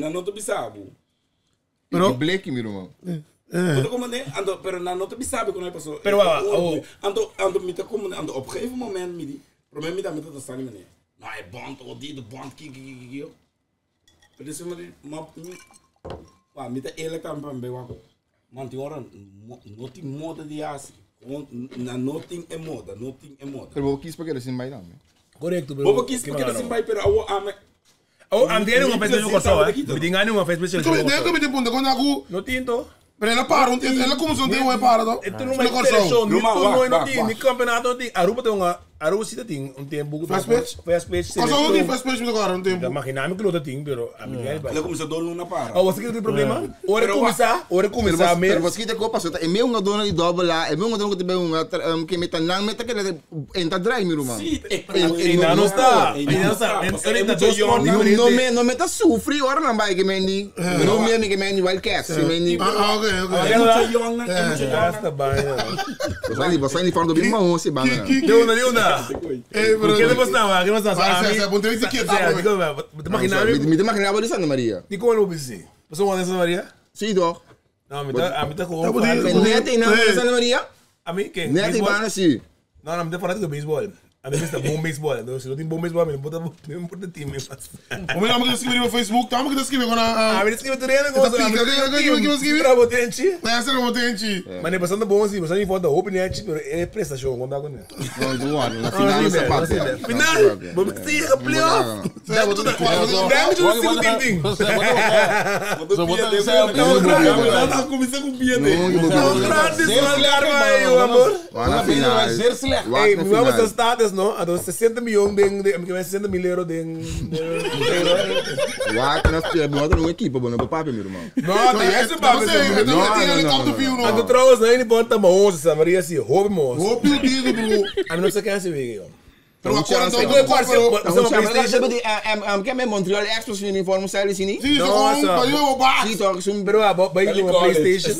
Speaker 3: não tô bisabo.
Speaker 5: Pero Blake, meu irmão.
Speaker 3: Ando comandante, pero não tô bisabo quando passou.
Speaker 4: Pero
Speaker 3: ando me tá como ando op gegeven moment me die. Probleem me tá me tá staan meneer. Nou, hij band of die de band kijk. Maar dus maar me tá eerlijk aan bij wako. Man, die horen nothing moda de asi. Nothing é moda.
Speaker 5: Pero vou quis porque ele sem baile.
Speaker 4: Correto,
Speaker 3: bro. Vou quis porque ele sem baile, pero awo ame.
Speaker 4: Andei uma festa de corção, me tinha uma festa especial.
Speaker 2: Como tem ponto quando aku
Speaker 4: não tinto.
Speaker 2: Pero ela para, ela como são tem uma para do.
Speaker 4: Tu não vai ter show, não tem, nem campeonato não tem. Aruba tem uma, Aruba sim tem tempo.
Speaker 2: Fast pitch. Mas não tem fast pitch agora, não tem.
Speaker 4: Imaginava que não tem, pero a mim é.
Speaker 3: Ela começou a dar na para.
Speaker 4: Você que tem problema? Ora começar mesmo.
Speaker 5: Pero você que copa só é meu uma dona de double lá, é meu uma dona que tem um que meta não meta que ele entra drive meu irmão.
Speaker 3: Sim,
Speaker 4: ainda não está.
Speaker 5: Não meta sofre, ora não vai que mendi. Não me que mendi Wildcats, mendi. Você ainda fala do bem mal, você bana.
Speaker 4: Leona. Que depois não, que nós
Speaker 5: me imaginava de Santa Maria.
Speaker 4: E como eu pensei? Você mora em Santa Maria?
Speaker 5: Sim, dó.
Speaker 4: Não, a mim tá com
Speaker 5: Neta e não em Santa Maria?
Speaker 4: A mim quem?
Speaker 5: Neta e bana sim.
Speaker 4: Não, não me tá falando do beisebol. A mim está bom beisebol. Então se não tem bom beisebol, me bota time.
Speaker 2: O meu nome que escrever no Facebook, tá? Que escrever quando
Speaker 4: a mim escrever tudo aí, que escrever para potente.
Speaker 2: Tá sendo potente.
Speaker 4: Mas nem passando bom assim, você nem foda open aí, é presta show quando agora.
Speaker 5: Não, do ano, na final do sapato.
Speaker 4: Final, vamos ter a playoff. Dá tudo quase. Dá tudo ting.
Speaker 6: Só botar isso aí.
Speaker 3: Tá começando com pia dele.
Speaker 4: Não, grandes aí, o amor.
Speaker 5: Na final vai ser select.
Speaker 4: Ei, vamos aos status no, a 60 milhões de 60 mil euros de
Speaker 5: Wak nós temos uma equipe, bom, não papo, meu irmão.
Speaker 4: Não, tem esse papo. Não, não trouxe aí, ele bota moço, essa Maria assim, rouba moço.
Speaker 2: Rouba o dedo, bro.
Speaker 4: A não sei quem é esse vídeo.
Speaker 2: Pero agora
Speaker 4: então
Speaker 5: que é Montreal Expos uniforme sai assim?
Speaker 2: Sim, só baixo.
Speaker 5: Sim, toca um
Speaker 4: pero vai uma PlayStation.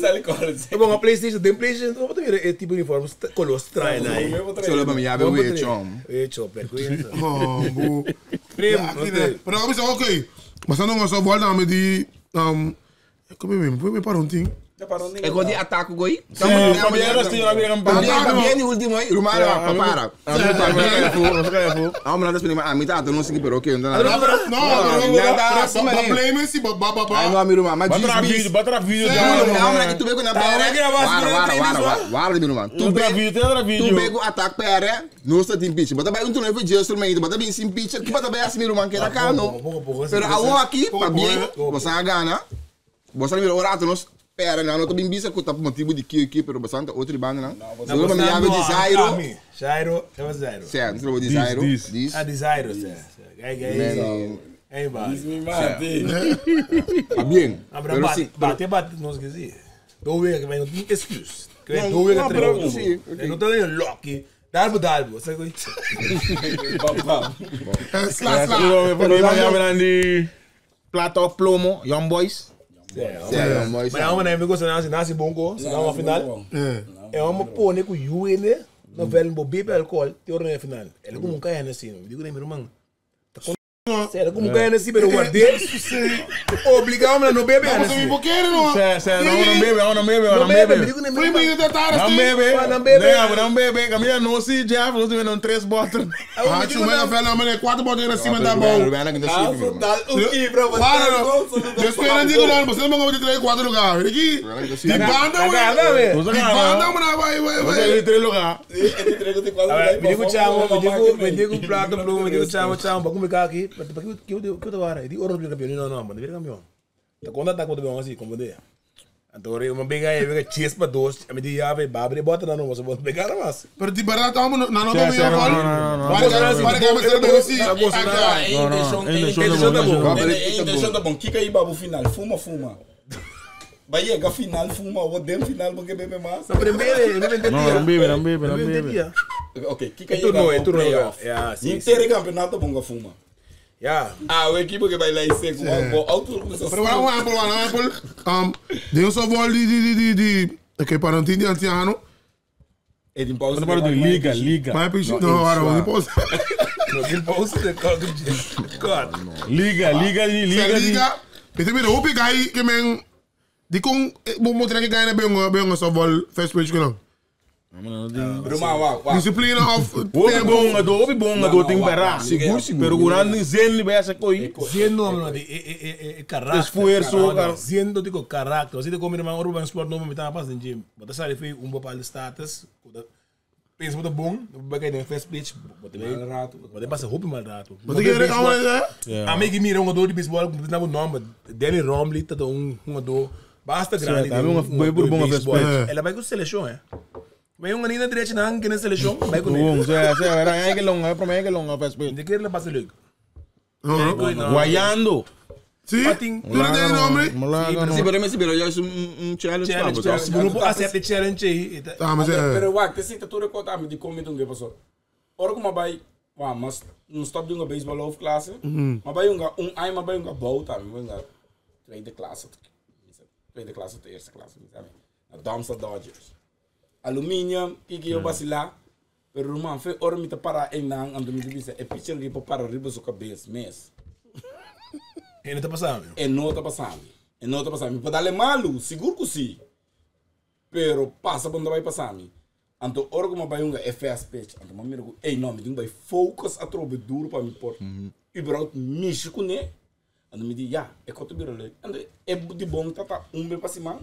Speaker 4: É uma PlayStation, tem PlayStation, não pode ver tipo uniforme color estranho aí.
Speaker 5: Só leva me ave o echom.
Speaker 4: Echom, percoisa.
Speaker 2: Oh, bu. Pero agora pensou, ok. Mas não é só volta me de como mesmo, foi me para um ting.
Speaker 5: É quando ataca o goi?
Speaker 6: Também
Speaker 5: o último aí, Rumara, para. Ah, mas nada espelho, a mitad não sei pero ok, não.
Speaker 2: Problema esse babá.
Speaker 5: Ai, não amigo, mas
Speaker 6: batra vídeo.
Speaker 5: Não, mas que tu pega na pera. Guarda, meu irmão. Tu pega o ataque pera, não está de pitch. Bota bem um túnel de instrumento, bota bem sim pitch, que bota bem assim, meu irmão, que era cano. Pero a aqui, para bem, você gana. Você não orato nós. Pera, não tô bem bisa com o motivo de que pero bastante outro banda não. Não me chama de Zairo.
Speaker 4: Zairo, é Zairo.
Speaker 5: Certo, não de Zairo.
Speaker 4: Ah, de Zairo, certo. Aí vai.
Speaker 3: Me mate.
Speaker 5: Tá bem.
Speaker 4: Bate, não esqueci. Dou ver que vai não tem excuse. Que vai dou ver que treino. Não tô nem lock. Dalbo, sabe?
Speaker 2: Slash.
Speaker 6: Não, Plata of Plomo, Young Boys.
Speaker 5: Ja, mooi.
Speaker 4: Maar nou, we gaan nasi bongo, se gaan final. E vamos pôr com o UN, no velho bebê alcohol, te orna final. Ele como cai nesse, digo nem meu irmão. Sério, como cai nesse pero guardei. Obrigado, não bebe
Speaker 2: Vamos
Speaker 4: nesse.
Speaker 2: a mi boquero, no.
Speaker 6: Não bebe.
Speaker 4: Não bebe, digo nem meu
Speaker 2: Primo,
Speaker 4: irmão.
Speaker 2: de taras,
Speaker 6: Não
Speaker 2: sim.
Speaker 6: bebe. Não bebe. Camila não se já, não se não 3 bottles.
Speaker 2: Ah, tio, mas eu não me 4 botas em cima da mão. Para, não. Depois eu digo, não, você não vai ter 4 lugares. Aqui, de banda, ué. De banda, mano, vai.
Speaker 6: Você ele 3 lugares.
Speaker 4: Me digo chamo, me digo prato blue, me digo chamo, vou comer aqui. Que eu te vara, eu digo ouro de campeão, não, mano, vira campeão. Tá quando tá com o bem assim, como é? Então eu me pegar aí, pega chess para dois, me digo já vai babre bota não, você pode pegar mais.
Speaker 2: Pero de barato, não me ia
Speaker 6: Não.
Speaker 2: para que me seja assim.
Speaker 3: Intenção tá bom. Kika aí babu final, fuma. Vai chegar final, fuma, o dem final porque bebe mais.
Speaker 4: Primeiro,
Speaker 6: Não bebe.
Speaker 3: Ok, Kika aí
Speaker 4: turno,
Speaker 3: babu playoff.
Speaker 4: sim.
Speaker 3: Inteiro campeonato bom fuma.
Speaker 4: Ja.
Speaker 3: O equipe que vai lá e seco, o auto
Speaker 2: Pero Deus só volta de que para não ter anciano.
Speaker 3: é de pausa.
Speaker 6: Não para de liga.
Speaker 2: Mas picho, não, agora não posso.
Speaker 4: Não posso ter caldo de God.
Speaker 6: Liga.
Speaker 2: Então mira, o pegar aí que men de com vamos ter que ganhar bem só vol first page que não. Disciplina of
Speaker 6: Obi bom, tem para. Seguro. Pero curando zen vai essa coi.
Speaker 4: Siendo de caráter.
Speaker 6: Esfuerzo, cara.
Speaker 4: Siendo de caráter. Você tem como irmão urban sport não me tá passando gym. Bota sai foi papel de status. Pensa muito bom, vai cair no first pitch. Bota passa roupa mal rato.
Speaker 2: Mas que é calma, né?
Speaker 4: Amigo mira jogador de beisebol com o nome Danny Romley, tá jogador basta grande. Ela vai com seleção, é. Mas um menino direito não que na seleção, vai com ele.
Speaker 6: Era que longa, faz bem.
Speaker 4: De que ele passa logo.
Speaker 6: Guaiando.
Speaker 2: Sim, tu não tem nome?
Speaker 5: Sim, pero já é challenge.
Speaker 4: Se grupo aceita challenge aí.
Speaker 2: Mas
Speaker 3: Pero te sinta tu recorda me de como tu que passou. Ora como vai, mas não stop doing a baseball of classe. Mas vai mas vai volta, vai tweede klasse, eerste klasse, sabe? Na Darmstadt Dodgers. Aluminium, que eu vacilar, pero man, foi hora me para em nang, ando me dizer, é pitcher que para riba sua cabeça, mês.
Speaker 4: E não tá passando.
Speaker 3: E não tá passando. Pode dar malu, seguro que sim. Pero passa quando vai passar me. Então hora como vai é fast pitch, então me digo, ei não, me digo vai focus a trobe duro para me pôr. E bro, mixe com né. Então me digo, é quanto biro le. Então é de bom tá bem para cima.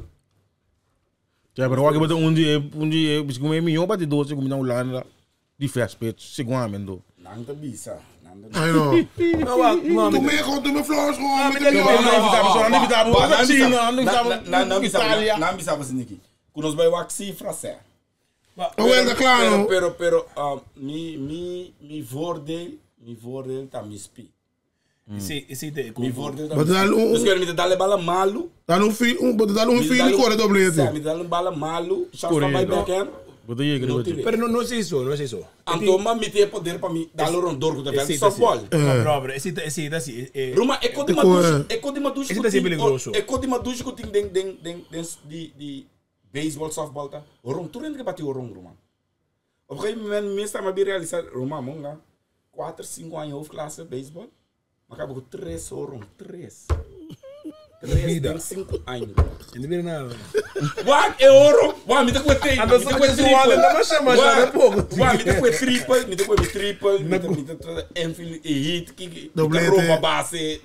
Speaker 6: Ja, pero wag beto undi bis como milhão para de 12 como não lá de fast pitch, seguramente.
Speaker 3: Não tá bisa.
Speaker 2: I know. Tu me flores com a
Speaker 3: não bisa para siniki. Kunos vai wax cifra sé.
Speaker 2: Claro.
Speaker 3: Pero mi voordeel tá me spi.
Speaker 4: Esse de
Speaker 3: Mi voordeel tá.
Speaker 2: Mas dá
Speaker 3: me dá bala malu.
Speaker 2: dá um filho de cor do bilhete.
Speaker 3: Me dá bala malu, chance para vai backhand.
Speaker 4: Pero não é isso.
Speaker 3: Então, mas me tem poder para me dar o rondor que tá só pode.
Speaker 4: Esse
Speaker 3: Ruma, é code maducho que tem de baseball, softball tá. Rom, tu rende que bateu o rom, Ruma. O que me está me realizar, Ruma, monga 4, 5 anos of classe baseball. Acabou com 3 rom, 3 tem 5 anos.
Speaker 4: Não vira nada.
Speaker 3: What? É ouro? What? Me dá com triple.
Speaker 4: Anda só com esse wall, não vai chamar já pouco.
Speaker 3: What? Me dá com triple, me dá enfim hit que rouba base.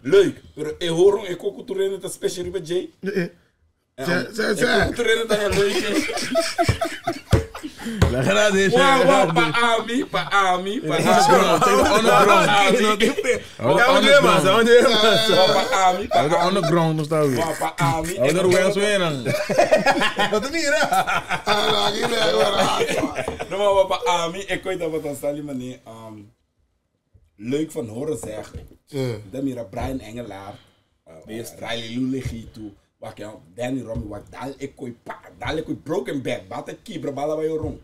Speaker 3: Leuk, pero é ouro, é coco tureno tá special para Jay. Coco tureno tá leuk.
Speaker 6: La cara de
Speaker 3: Pa ami.
Speaker 6: On the ground não está aí.
Speaker 3: Pa ami.
Speaker 6: Agora o ganso era.
Speaker 4: Não te mira.
Speaker 3: Não, maar pa ami, ik weet dat wat dan stel je me leuk van horen zeggen. Dan mira Brian Engelaar, Riley Lulegito, wat je Danny Romy, wat dal ik broken back, bata kibra bala bij rong.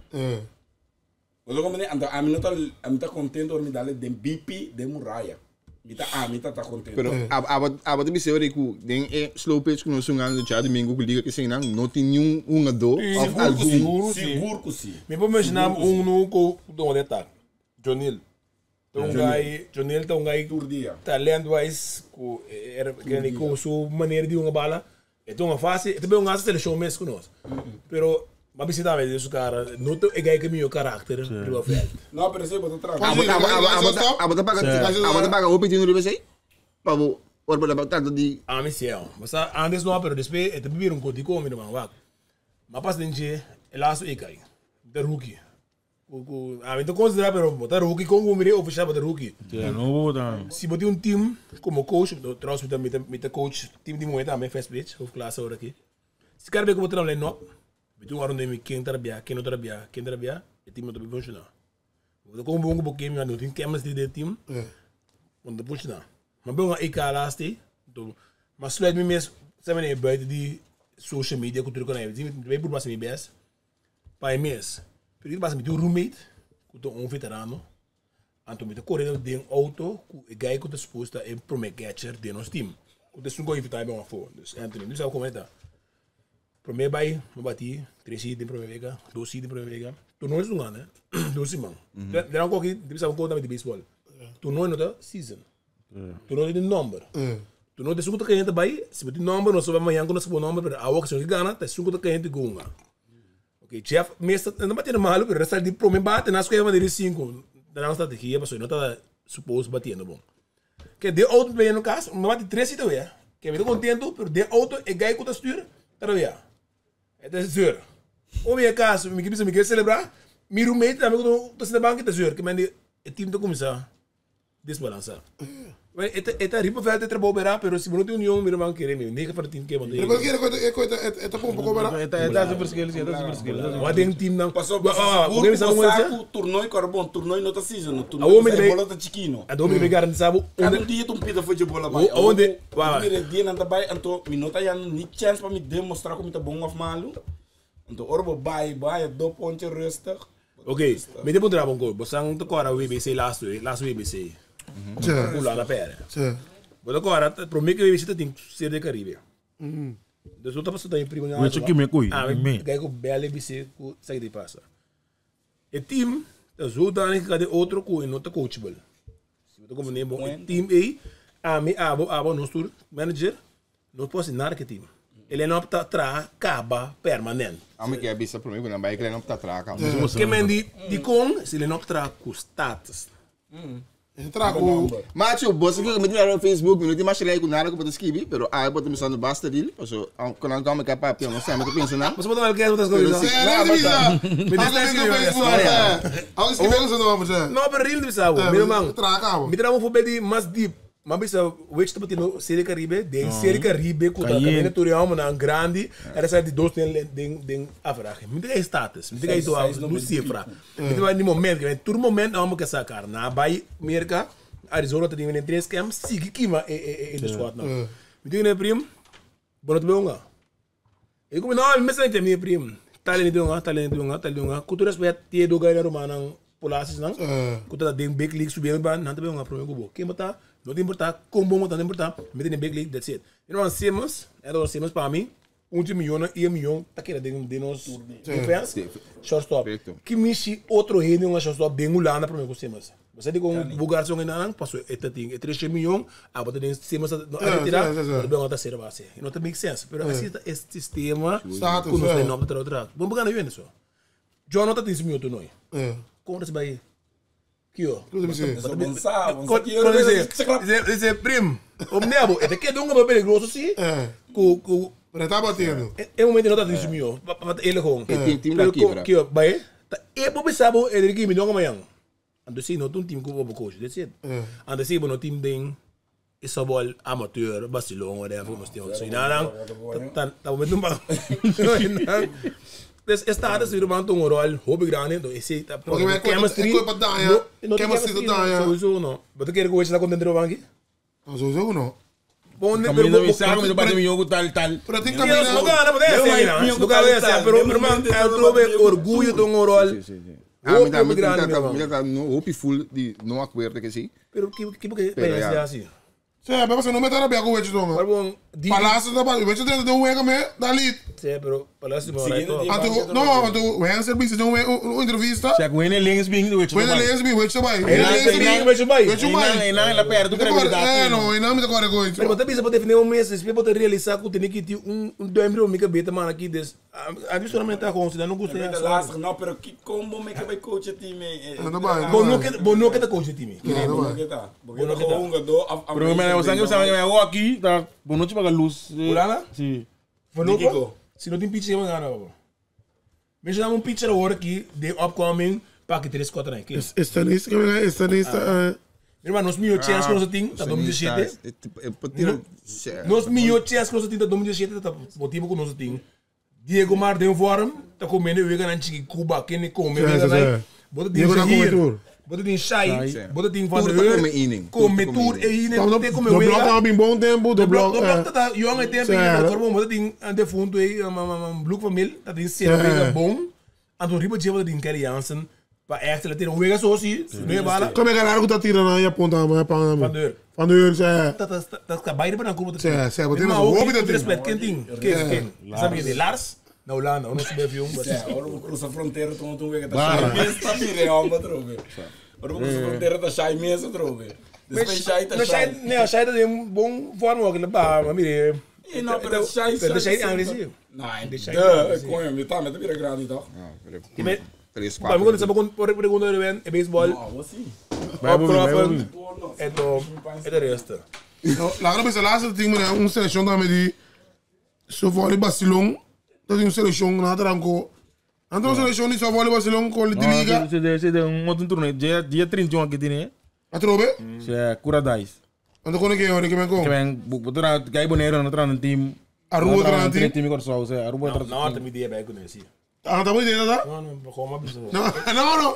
Speaker 3: Wat ook meneer, I'm not content door me dale den BP de Muraya. Mita tá contente.
Speaker 5: Pero abot bi seori ku den slow pitch ku no sungan do cha domingo ku liga que sem não tem nenhum do of algum.
Speaker 3: Seguro que sim.
Speaker 4: Me vou imaginar no com do detalhe. Jonil. Jonil tá gai
Speaker 3: Turdia.
Speaker 4: talent wise ku era que com sua maneira de uma bala. Então a fase, também um gasto seleção mesmo conosco. Pero mas visita mesmo esse cara, não é gai que meu caráter pro afet.
Speaker 3: Não, pero você botou trago.
Speaker 5: Abot paga o pedindo do sei. Pabo or bola tanto di
Speaker 4: Me sei. Mas antes não, pero depois é beber um cotico como irmão, vá. Mas passa dentro, elaço e cai. Da rookie. Então considerar, pero botar rookie como o meu oficial botar rookie.
Speaker 6: Não,
Speaker 4: Se botar um time como coach, trouxe mit coach, time de moeda, me faz pitch, of classe agora aqui. Se quer ver como botar line up, betul orang demi quem trabalha, o time não vai funcionar. Como bom porque me não tem chemistry de time, não vai funcionar. Mas bom a ikalasti, mas slide me mesmo, sabe né, buiten de social media cultura com ele, vai por mais me best, para mês. Porque passa met een roommate, com um veterano, então met een corredor de auto, com o guy que está exposto a promet catcher de nosso time. Com isso não vai evitar bem uma foto. Dus Anthony, não sabe como é tá. Promet vai, não bati, 3 seeds promet vega, 2 seeds promet vega. Tu não é um ano, né? 2 semanas. Não qualquer, deve saber como de beisebol. Tu não é no season. Tu não é de number. Tu não é de suco que a gente vai, se botar number, não soube amanhã quando se pôr number, para a hora que gana, tá suco que a gente gunga. Ok, Jeff, mesmo não batendo mal, pero resta de promet bate nas coisas de 5. Da nossa estratégia, mas não está suposto batendo bom. Que de auto bem no caso, não bate 3 seeds é. Que me tô contento, pero de auto é gai que tá estuda, tá vendo? É tesouro. O meu caso, me quer celebrar, meu roommate também que está sendo banco é tesouro, que mande o time tá começar a desbalançar. Eta ripa velho trabalho berá, pero se não tem união, meu irmão querer me, nem que para time que manda.
Speaker 2: Pero qualquer coisa é tá pouco berá.
Speaker 6: Está super skill,
Speaker 4: Mas tem time não.
Speaker 3: Passou
Speaker 4: o
Speaker 3: saco, tornou e carbon, tornou e não tá season, tornou e bola tá chiquino.
Speaker 4: A domi me garantiza
Speaker 3: Cada dia tu pida foi de bola vai.
Speaker 4: Onde?
Speaker 3: Mire dia não tá vai, então minota já nem chance para me demonstrar como tá bom ou malo. Então orbo vai, do ponte resta.
Speaker 4: Ok, me devo dar bom gol. Você não tocou a WBC last WBC. Pula na pera. Mas agora, prometo que a visita tem que ser de Caribe. Então, tá passando aí primo.
Speaker 6: Mas que me coi.
Speaker 4: Gai com bela BC com sai de passa. E time, ajuda a cada outro com não tá coachable. Se eu tô como nem bom, time aí, abo nosso manager, não pode nada que time. Ele não está tra caba permanente.
Speaker 5: A mim que é bisa para mim, quando vai que ele não está traca.
Speaker 4: Que mendi de com, se ele não tra com status.
Speaker 2: Entrar com
Speaker 5: Macho, você que me tira no Facebook, não tem mais chegar com nada que pode escrever, pero aí pode me no basta dele, porque quando não me capaz, eu não sei, mas eu penso não.
Speaker 4: Você pode ver outras coisas. Não, pero real sabe, meu irmão. Me tira um de mais deep. Mas bisa, o que está batendo Série Caribe, de Série Caribe, que está também tutorial, mas não grande, era sair de 2 de África. Me diga status, me diga isso no cifra. Me diga no momento, que todo momento vamos que sacar. Na Bahia, América, Arizona, tem 3 camps, sigue que é do squad não. Me diga né primo, bom tu bem eu como não, me sente minha primo. Talento nga, cultura respeito tie do ganhar romana polasis não. Cultura de big league subir ban, não também uma problema com. Quem botar não tem importar, como bom não tem importar, meter em big league, that's it. Nós temos, nós para mim, 1 milhão e 1 milhão, tá querendo de nós defense, shortstop. Que mexe outro rei de um shortstop bem ulana para mim com temos. Você tem com lugar só ainda não, passou este tem 3 milhões, a botar tem temos a retirar, bem outra terceira base. Não tem make sense, pero assim este sistema, com nós tem nome para outra. Vamos pegar na isso. John não tá tem milhão tu não. Como você vai Kio. Dice primo, o nebo, é que donga bem perigoso sim. Com
Speaker 2: tá batendo.
Speaker 4: É um momento não tá dizendo meu, ele com.
Speaker 5: Time da quebra.
Speaker 4: Kio, vai. É bom pensar ele que me donga amanhã. Ando sim, não tem time com o coach, that's it. Ando sim, no time tem esse bol amateur, Barcelona, né, vamos ter. So não, tá momento não. Esta ada se irmão tem rol hobby grande, então esse tá chemistry sowieso não. Você quer que eu esteja contente com aqui?
Speaker 2: Sowieso não.
Speaker 4: Bom,
Speaker 6: né, pero não sabe que bate milhão tal.
Speaker 2: Pero tem que
Speaker 4: não ganha, não pode ser, não. Não ganha, pero irmão, eu trouxe orgulho de rol
Speaker 5: me
Speaker 4: Hope muy grande,
Speaker 5: no hope full di no acuerdo que sí.
Speaker 4: Pero que porque
Speaker 5: Pero
Speaker 4: é
Speaker 5: ya.
Speaker 4: assim.
Speaker 2: Cioè, però se non mettere a con questo
Speaker 4: Mas
Speaker 2: tonga.
Speaker 4: bom,
Speaker 2: Palazzo da parte, invece de un wega me da lì.
Speaker 4: Sim, pero parece que
Speaker 3: Seguindo
Speaker 4: vai.
Speaker 3: dia.
Speaker 2: Anto, no, anto, we gaan servizio, doen we een intervista.
Speaker 6: Zeg, we zijn links bing, weet je
Speaker 2: We
Speaker 6: wel.
Speaker 2: gaan lezen wie, weet je bij.
Speaker 4: Ele vai.
Speaker 2: Weet je bij.
Speaker 6: En dan perde tu credibilidade.
Speaker 2: No, e não me toca coisa.
Speaker 4: Pero você precisa poder definir mês, você pode realizar que tem que ter duimpje mica beta man aqui des. A gente somente tá com, se não gosta
Speaker 3: É
Speaker 4: de
Speaker 3: lastig, não, pero que combo me que vai coach o time.
Speaker 4: Bom que tá coach time.
Speaker 3: Bom que tá. Porque não com um gado.
Speaker 6: Pero me eu sangue que eu aqui, tá? Bom noite para luz.
Speaker 4: Urana?
Speaker 6: Sim.
Speaker 4: Voorlopig, se não tem pitch, we gaan nou. Mensen dan een pitch horen aqui de upcoming pak 3-4 aqui.
Speaker 2: Esta nisso.
Speaker 4: Irmão, nós mil chance que nós tem, tá 2017. Nós mil chance que nós tem, tá 2017, tá motivo que nós tem. Diego Mar de vorm, tá comendo o vegan antigo Cuba, que nem come, né? Bota tem hier. Bota tem chai, bota tem van der come tour e nem tem como
Speaker 2: Do blok dan op een bon tempo,
Speaker 4: de
Speaker 2: do
Speaker 4: blok
Speaker 2: blok.
Speaker 4: tá jonge tempo e na corpo bota tem ande fundo e blok família, tá tem ser mega bom. Ando riba de bota tem Kerry Jansen, para echt laten o vega so si, não é bala.
Speaker 2: Como é que ela tá tirando aí a ponta, mas para
Speaker 4: Van der.
Speaker 2: Van deur, cioè.
Speaker 4: Dat kan beide bij een groep.
Speaker 2: Cioè, wat
Speaker 4: maar
Speaker 2: ook
Speaker 4: ook
Speaker 2: dat
Speaker 4: respect, ken ding. Ken. Sabe de Lars? Nou Lana, ons bij jong.
Speaker 3: Ora vou cruzar a fronteira, tu vê que tá cheio mesmo, tá virando, mas droga. Ora vou cruzar a fronteira, tá cheio mesmo, droga. Depois cheio, tá cheio.
Speaker 4: Nee, cheio dat een bom vorm ook in de baan, maar mire.
Speaker 3: E não, pero cheio,
Speaker 4: Pero cheio agressivo.
Speaker 3: Não,
Speaker 4: De cheio.
Speaker 3: coño, me tá, mas tá vira grande, toch?
Speaker 4: Maar we kunnen saber por pergunta de ben, baseball.
Speaker 3: Ah, você.
Speaker 4: Opkroppen. En de rest.
Speaker 2: Laat me laatste ding met een selectie dan met die zo voor die Barcelona. Dat is een selectie na tranco. Anto selectie niet zo voor die Barcelona con die liga.
Speaker 6: Você deu outro torneio, dia 31 aqui tem,
Speaker 2: Atrobe?
Speaker 6: Você Curadais.
Speaker 2: Anto kon ik je horen, ik ben
Speaker 6: Que
Speaker 2: kom.
Speaker 6: vem, botar cai boneiro no trano team.
Speaker 2: Aruba trano team?
Speaker 6: Time corso, você Aruba trano.
Speaker 4: Nou, dat idee bij kunnen zien.
Speaker 2: Ah, dat moet je dat?
Speaker 4: No, no, gewoon maar bizar.
Speaker 2: No.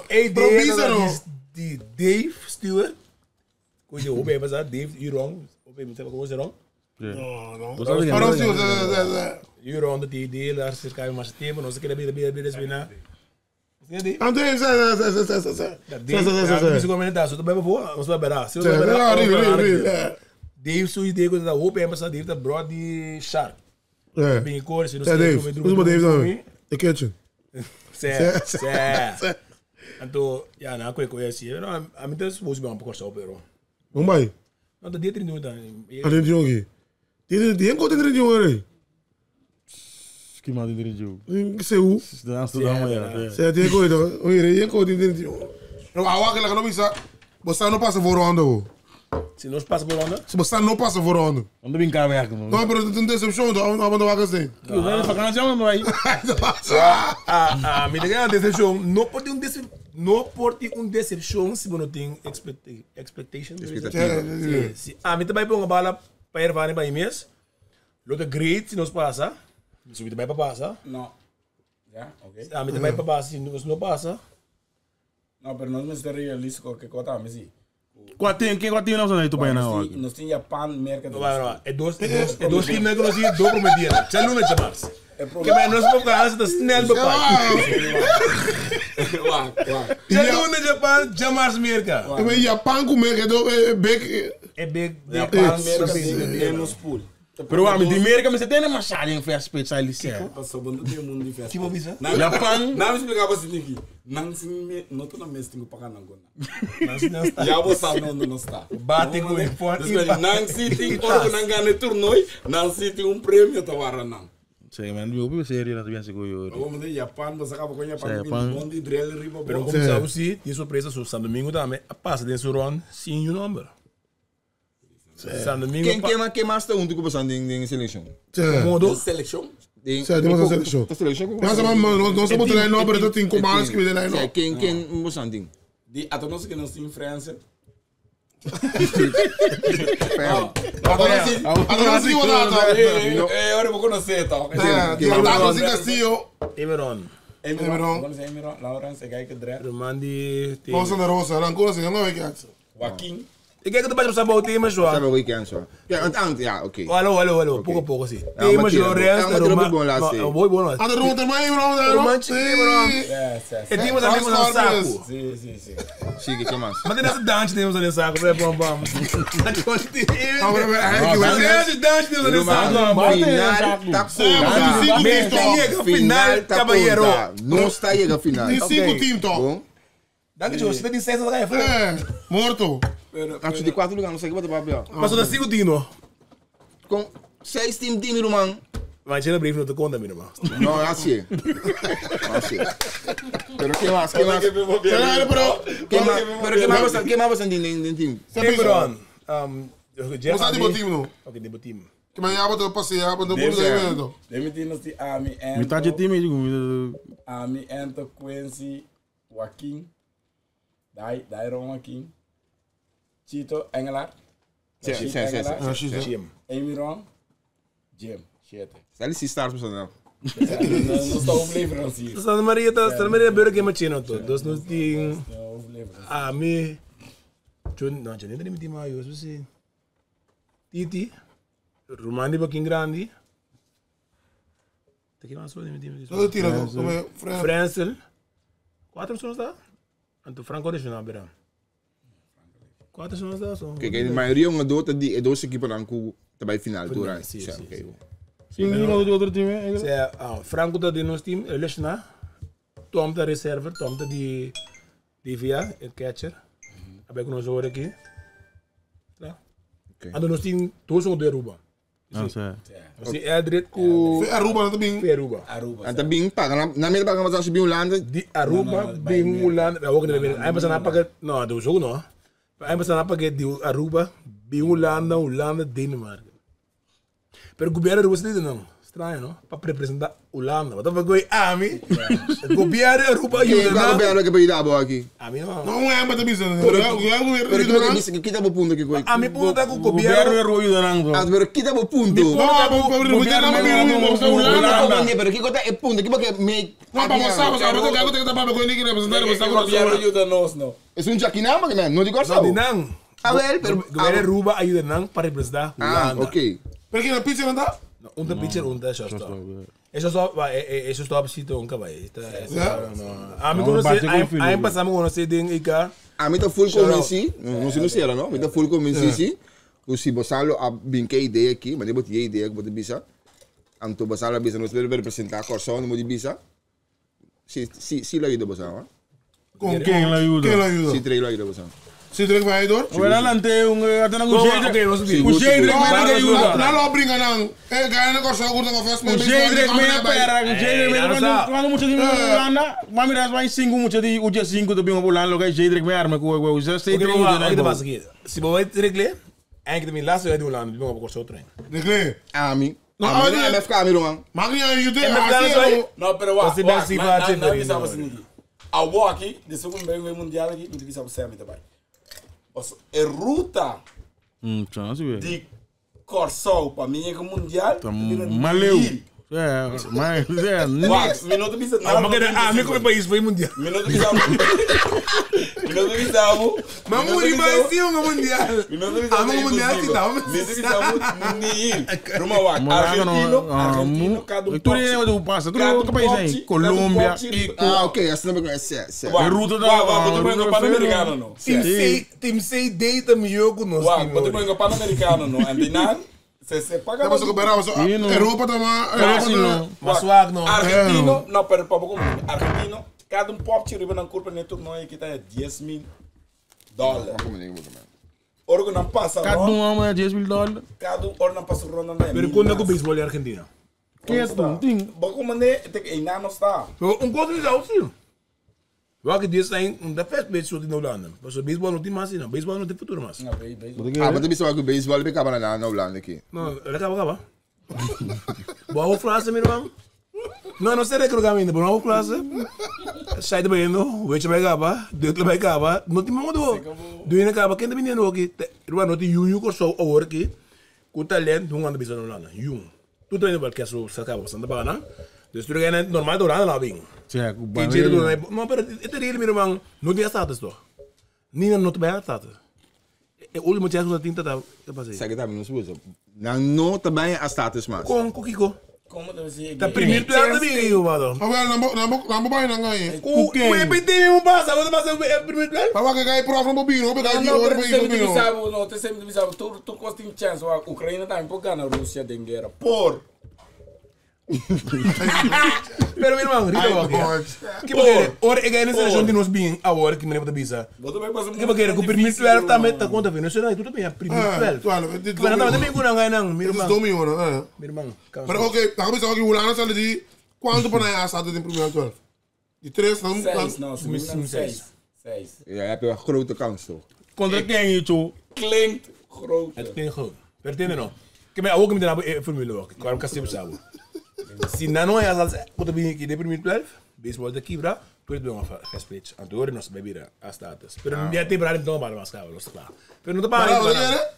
Speaker 4: Improvisa no. Die Dave stuur. Kun je hopen hebben dat Dave you wrong. Hopen hebben ze gewoon wrong.
Speaker 2: No. Waarom zie je?
Speaker 4: You wrong dat die idee daar zit kan je maar stemmen. Ons keer bij de binnen.
Speaker 2: Anto is
Speaker 4: Dave komen daar zo te bij voor. Ons bij daar. Zo bij daar. Dave zo idee dat hopen hebben dat Dave dat brought die shark. Ben je koor, ze
Speaker 2: Dave, hoe is het Dave dan? The kitchen.
Speaker 4: Sé. Então, já não conheci. A mim tem supposed bem um pouco só, pero.
Speaker 2: Mumbai.
Speaker 4: Não, tá dia 31 tá.
Speaker 2: Ada di jongi. Dia kau tentang di jongi.
Speaker 6: Que mal dirigiu.
Speaker 2: Seu.
Speaker 6: Dan estudamos ya.
Speaker 2: Saya dia kau itu. Oh iya, dia kau tentang di jongi. No, awak kalau não bisa, você não passa por onda.
Speaker 4: Se nós passa por onda?
Speaker 2: Se você não passa por onda.
Speaker 6: Onde vem cá werken?
Speaker 2: Não, pero tu tens decepção, tu não vai vagas assim.
Speaker 6: Eu vou vakantie não vai.
Speaker 4: Me diga uma decepção. Não pode um decepção se não tem expectation. Se a mim também põe uma bala para ir para o mês. Lote great se nós passa. Se também para passar.
Speaker 3: Não. Já, ok.
Speaker 4: A mim também para passar se nós não passa.
Speaker 3: Não, pero nós estamos realísticos que conta a mim.
Speaker 6: Quem não sabe tu bem não.
Speaker 3: Nós temos Japan, merca.
Speaker 4: É dois times que nós temos dois prometidos. Já não é chamar-se. Que bem, nós vamos ficar assim, snel bepaald. Já não é Japan, chamar-se merca.
Speaker 2: Em Japan com merca do big.
Speaker 4: É big.
Speaker 3: Japan, merca, é nos pool.
Speaker 6: Pero a mim de América, mas você tem uma chave em festa especial.
Speaker 3: Passou bom do mundo de festa.
Speaker 4: Que bom isso?
Speaker 6: Japan.
Speaker 3: Não me explicava assim aqui. Não se não tô na mesa tenho para não gona.
Speaker 4: Não está.
Speaker 3: Já você não está.
Speaker 4: Bate com o forte.
Speaker 3: Não se tem hora não ganha torneio, não se tem prêmio tawara não.
Speaker 6: Sim, mas eu vou ser na tua seguro.
Speaker 3: Vamos de Japan, você acaba com Japan, bom de drill riba.
Speaker 4: Pero como sabe se tem surpresa so San Domingo também. A passa desse run sem o número. San Domingo.
Speaker 5: Quem mais está que você tem seleção?
Speaker 4: Modo
Speaker 3: Seleção?
Speaker 2: Sim, temos a seleção. Não somos treinar, mas eu tenho comandos que me dão aí.
Speaker 5: Quem você tem?
Speaker 3: De até nós que nós temos influência.
Speaker 2: Agora sim,
Speaker 3: Agora vou conhecer, tá?
Speaker 2: Agora Castillo.
Speaker 4: Emeron.
Speaker 3: Laurence, kijk het draai.
Speaker 4: Romandi.
Speaker 2: Rosa na Rosa, dan kon ze helemaal weg.
Speaker 3: Joaquim.
Speaker 4: Ik kijk het een beetje op Sabau thema zo.
Speaker 5: Sabe weekend zo. Ja, ja, oké.
Speaker 4: Hallo, pouco sim.
Speaker 5: Ja,
Speaker 4: Thema
Speaker 5: maar
Speaker 4: zo,
Speaker 5: tira.
Speaker 4: rest,
Speaker 5: Ja, maar tira bom lá, sim.
Speaker 4: Boy, bom.
Speaker 2: Ah, de rond ermee, bro.
Speaker 4: Romantisch, bro.
Speaker 3: Sim.
Speaker 4: E temos também um saco.
Speaker 3: Sim.
Speaker 5: Zie que mais.
Speaker 4: Mas tem essa dança temos ali saco, vai bom bom.
Speaker 2: Agora
Speaker 4: Essa dança temos ali saco.
Speaker 5: Final tá conta.
Speaker 4: Final, caballeiro.
Speaker 5: Não está aí a final.
Speaker 2: Tem 5 times, toch?
Speaker 5: Bom.
Speaker 4: Dank je, você tem 6 lugares.
Speaker 2: Morto.
Speaker 5: Acho de 4 lugares, não sei o que botar papel.
Speaker 4: Mas só 5 tinos.
Speaker 5: Com 6 times, irmão.
Speaker 4: Mas tinha brief não te conta, meu irmão.
Speaker 5: Não, assim. Assim. Pero que mais? Que mais?
Speaker 2: Caralho, bro.
Speaker 5: Pero que mais você tem em time?
Speaker 4: Hey, bro.
Speaker 2: Você tem bom time, não?
Speaker 4: Ok, tem bom time.
Speaker 2: Que mais já botou passear, botou por dentro.
Speaker 3: Demitimos de Ami
Speaker 6: Me tá de time, digo.
Speaker 3: Ami Ento Quincy Joaquim. Dairon Joaquim. Chito Engelaar.
Speaker 5: Sim.
Speaker 4: Jim.
Speaker 3: Emiron. Jim. 7.
Speaker 5: Sali se stars personal.
Speaker 3: Não estou oblevando assim.
Speaker 4: Santa Maria beuro que machina to. Dos nos ting. A me. Não, já nem tem time mais, eu sei. Titi. Romani Baking Grandi. Tem que mais só de time.
Speaker 2: Todo tira,
Speaker 4: Francel. 4 pessoas lá. Anto Franco de China, bera. 4 pessoas lá só.
Speaker 5: Kijk, de maioria uma dota die dois equipas dan ku bij final toe rijden.
Speaker 4: Sim.
Speaker 6: Sim, não de outro time.
Speaker 4: Franco tá de nosso time, ele está. Tom da reserva, Tom da de via, el catcher. Abe com nós agora aqui. Tá. Ando nosso time, todos são de Aruba.
Speaker 6: Ah, certo.
Speaker 4: Assim, é direito com
Speaker 2: Aruba também.
Speaker 4: Aruba.
Speaker 5: En dan ben paga na meia paga mas bem Holanda.
Speaker 4: De Aruba, bem Holanda. Eu vou que aí passa na paga, não, do jogo não. Aí passa na paga de Aruba, bem Holanda, Dinamarca. Pero o governo russo não. Estranho, não? Para representar Holanda. Mas estava com a AMI. O governo Aruba
Speaker 5: Quem vai governo que vai dar boa aqui?
Speaker 4: AMI não.
Speaker 2: Não é, mas também isso.
Speaker 5: Pero tu que disse que kita bo punto que coi.
Speaker 4: AMI pode estar com o
Speaker 6: Governo
Speaker 4: governo.
Speaker 6: é ruído, não.
Speaker 5: Ah, pero kita bo punto. Pero que kota é punto que porque me
Speaker 2: Não, para mostrar, mas agora eu tenho que tapar com ele que representar, mas
Speaker 3: O governo ajuda nós, não.
Speaker 5: é um jaquinama que não de corso.
Speaker 4: Não, não.
Speaker 5: Ah, well, pero
Speaker 4: O governo Aruba ajuda não para representar
Speaker 5: Ah,
Speaker 4: Holanda.
Speaker 5: ok.
Speaker 2: Porque na pizza não tá?
Speaker 4: Um da pitcher, um da shortstop. Eso stop sito un kabay. AMI conhece, aí passamos conhecer den ika.
Speaker 5: A mim tá full convenci, não se não será, não? Me tá full convenci. O se bosalo a bem que ideia aqui, mas depois tinha ideia que pode bisa. Anto bosalo a bisa nos deve representar a corção, não pode bisa. Se lá ajuda bosalo.
Speaker 2: Com
Speaker 6: Quem la ajuda?
Speaker 2: Quem la ajuda?
Speaker 5: Se treino ajuda bosalo.
Speaker 2: Se trek vai door?
Speaker 6: Well, adelante, até na
Speaker 4: Ok, vamos subir.
Speaker 6: O Jedrek me ajuda.
Speaker 2: Não lo brinca não. É, ganha na corção, curta com festa.
Speaker 6: O Jedrek me apera, o Jedrek me quando muito de Holanda, mas mira, vai 5 muito de o dia 5 do bem Holanda, o Jedrek me arma com o já sei
Speaker 4: Ok, vamos lá, passa aqui. Se você regle, é que também lá se vai de Holanda, vamos para cortar o trem.
Speaker 2: De que?
Speaker 5: A mim.
Speaker 2: Não,
Speaker 5: A mim
Speaker 2: olha.
Speaker 5: vai ficar amigo, mano.
Speaker 2: Mag niet aan je doen.
Speaker 3: Não, pero wa.
Speaker 4: Você deve se bater
Speaker 3: Não,
Speaker 4: bem,
Speaker 3: não,
Speaker 4: não.
Speaker 3: não. A boa aqui, de segundo bem mundial aqui, não precisa você também. É ruta
Speaker 6: chance, velho.
Speaker 3: de Corsol para mim é que mundial.
Speaker 6: Maleu. É, mas é,
Speaker 3: Minuto bisa.
Speaker 4: AMI como país foi mundial.
Speaker 3: Minuto bisa. Minuto bisa.
Speaker 4: Mas muri mais sim um mundial.
Speaker 3: Minuto bisa.
Speaker 4: AMI mundial que tá.
Speaker 3: Minuto bisa. Nihil. Rumah wak. Argentino. Cada
Speaker 6: tu nem do passa, tu não país aí, Colômbia.
Speaker 5: Ah, ok, assim não é certo.
Speaker 6: A ruta da
Speaker 3: Botou para o Pan-Americano, não.
Speaker 4: Team 6 deita melhor com nós.
Speaker 3: Botou para o Pan-Americano, não. Andinan. Se paga
Speaker 2: Dat was ook bij Ramos. Europa dan maar.
Speaker 4: Mas suave não.
Speaker 3: Argentino, não, pero para como Argentino, cada pop tiro na curva neto não é que tá $10,000. Ora não passa,
Speaker 6: Cada um é $10,000.
Speaker 3: cada hora não passa ronda na.
Speaker 4: Pero quando é que o beisebol é Argentina?
Speaker 6: Que é tu? Ting.
Speaker 3: Bom mané, tem que ainda não está.
Speaker 4: Coisa de auxílio. Eu acho que isso aí da festa beisebol na Holanda. Mas o beisebol não tem mais, não. Beisebol não tem futuro mais.
Speaker 3: Não, bem.
Speaker 5: Ah, mas também só que o beisebol vai acabar na Holanda aqui.
Speaker 4: Não, ele acaba. Boa frase, meu irmão. Não sei que o caminho, boa frase. Sai de banho, o vai acabar, dentro vai acabar. Não tem modo. Do ainda acaba, quem tá menino aqui? Irmão, não tem junho que só agora aqui. Com talento, não anda bisão na Holanda. Junho. Tu tá indo para que isso se acaba, você não tá pagando? Depois tu ganha normal do Holanda lá bem. Não, pero este real, meu irmão, não tem status, não. Nem não te vai status. é último chance que tinta tá passei.
Speaker 5: Segue também não suja. Não também a status mas.
Speaker 4: Com Kiko.
Speaker 3: Como deve ser?
Speaker 4: Tá primeiro plano também, mano.
Speaker 2: Não vai não ganhar.
Speaker 4: O EPT mesmo passa, você passa o primeiro plano?
Speaker 2: Para que ganhe prova no bobino, para ganhar
Speaker 3: Não,
Speaker 2: dinheiro
Speaker 3: mas
Speaker 2: para
Speaker 3: sempre
Speaker 2: ir no
Speaker 3: me sabe, não, sempre me sabe. Tu costa em chance, a Ucrânia também por ganhar a Rússia de guerra. Por.
Speaker 4: Pero meu irmão, que porque ora é ganhar seleção de nós bem agora que me lembra da bisa. Que porque o primeiro 12 também tá conta Venezuela e tudo bem, primeiro 12. Mas não também não ganha não, meu irmão. Meu irmão.
Speaker 2: Mas ok, tá começando aqui o Lana sale de quanto para ganhar assado em primeiro 12? De 3 não?
Speaker 3: 6, não, 6.
Speaker 5: É a grote kans toch.
Speaker 6: Contra quem isso?
Speaker 3: Klinkt groot.
Speaker 4: Het klinkt goed. Vertende no. Que me ook met de formule ook. Kwam ik kastem samen. Se não é as quando vem aqui de primeiro 12, baseball da quebra, depois de uma respeito. Antônio nós bebira as datas. Pero não dia te para então para mais caro, claro. Pero não te para.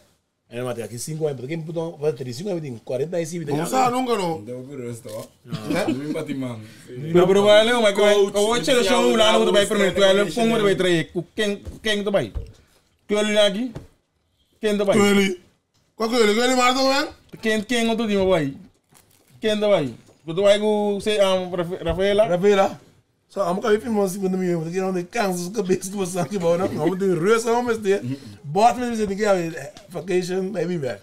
Speaker 4: É uma aqui 5 anos, porque então vai ter 5 anos, 45
Speaker 2: Não sabe nunca não.
Speaker 3: Deu por isso, ó. Não me bate mano.
Speaker 6: Pero provavelmente mas o seleção lá não vai primeiro 12, como vai trazer quem vai? Que ele aqui? Quem vai?
Speaker 2: Qual que ele mais também?
Speaker 6: Quem outro time vai? Quem vai? Tu vai com Rafaela?
Speaker 4: Só vamos cair filmando segundo mim, porque não tem cansas cabeça do sangue que bom, não. Vamos ter rua, vamos ter. Bota me dizer que é vacation, é bem velho.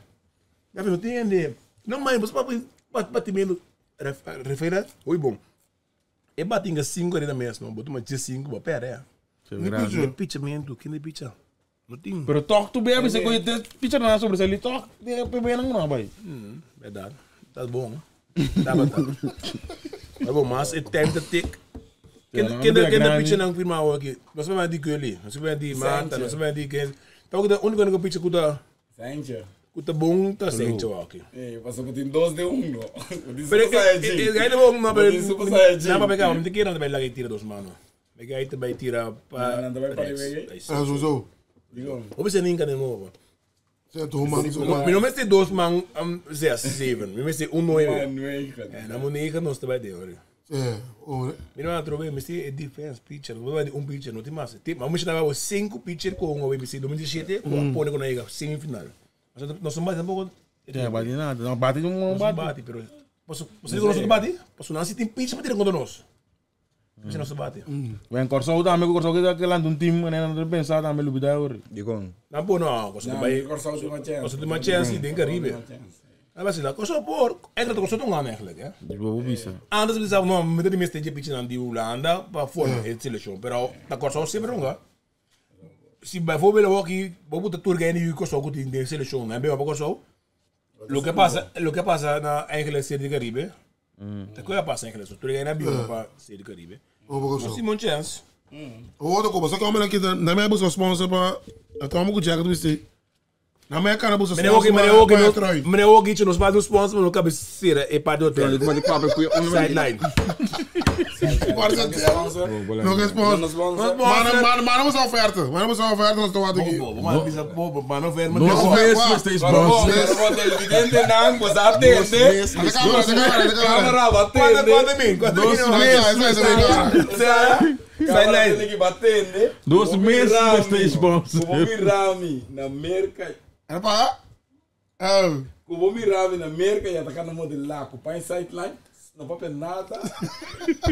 Speaker 4: Já viu, tem ainda. Não, mas você pode bater meio Rafaela, oi bom. É batinga 5 ali na mesa, não. Botou uma 5, mas pera, é. Pichamento, que nem picha. Não tem.
Speaker 6: Pero toch tu bebe, você conhece picha na sobre ele, toch, bebe não vai.
Speaker 4: Verdade. Tá bom. Tá bom. Tá bom, mas é tempo de ter. Quem da picha não firma aqui? Nós vamos de Gulli, nós vamos de Marta, nós vamos de quem. Então a única picha que tá
Speaker 3: Sainja.
Speaker 4: Que tá bom, tá Sainja aqui.
Speaker 3: Passou que tem 2 de 1, não.
Speaker 4: Pero é bom, não para pegar, não tem que ir na bela que tira 2 manos. Pegar aí também tira para.
Speaker 3: Não vai para ver.
Speaker 2: Ah, Jojo.
Speaker 3: Digo.
Speaker 4: Ou você nem de novo.
Speaker 2: Certo, mano.
Speaker 4: Mi não me sei 2 man 7, mi me sei 9. Na monega nós também de hora.
Speaker 2: Olha.
Speaker 4: Mi não atrove, me sei defense pitcher, não vai de pitcher, não tem mais. Mas me chamava 5 pitcher com o MC 2017, com pone com a semifinal. Mas nós não bate tampoco.
Speaker 6: Não bate nada, não bate não bate.
Speaker 4: Pero você não bate? Posso não se tem pitcher para tirar contra nós. Você não se bate.
Speaker 6: Vem Corsou também, Corsou que lá um time, né, não pensar também lo bidar hoje.
Speaker 5: Digo.
Speaker 4: Não pô não, Corsou vai.
Speaker 3: Corsou de
Speaker 4: uma chance tem Caribe. Mas lá, Corsou por, é que Corsou não ganha eigenlijk, hè?
Speaker 6: Digo, bisa.
Speaker 4: Antes eles estavam não, me tem mestre de pitcher de Holanda para fora a seleção, pero na Corsou sempre não ganha. Se bijvoorbeeld aqui, vamos botar turga em Corsou que tem seleção, né? Bem para Corsou. Lo que passa na eigenlijk série de Caribe. Tá coisa passa eigenlijk, turga na bio para série de Caribe. Mas Simon Chance.
Speaker 2: Outra coisa, só que eu aqui na minha busca sponsor para então vamos com o Jack do Steve. Na minha cara busca sponsor.
Speaker 4: Meneer Ogi nos faz um sponsor no cabeceira e para do hotel. Sideline.
Speaker 2: Não que sponsor. Mas não usa oferta. Mas não usa oferta, nós estamos aqui.
Speaker 4: Mas não vem,
Speaker 6: Não fez este sponsor.
Speaker 3: Evidente não, pois atende. Câmera batendo. Sideline que batendo.
Speaker 6: 2 meses este sponsor.
Speaker 3: Como Mirami na merca.
Speaker 2: Era para?
Speaker 3: Como Mirami na merca e atacando modelo lá, com pai sideline. Não pode nada.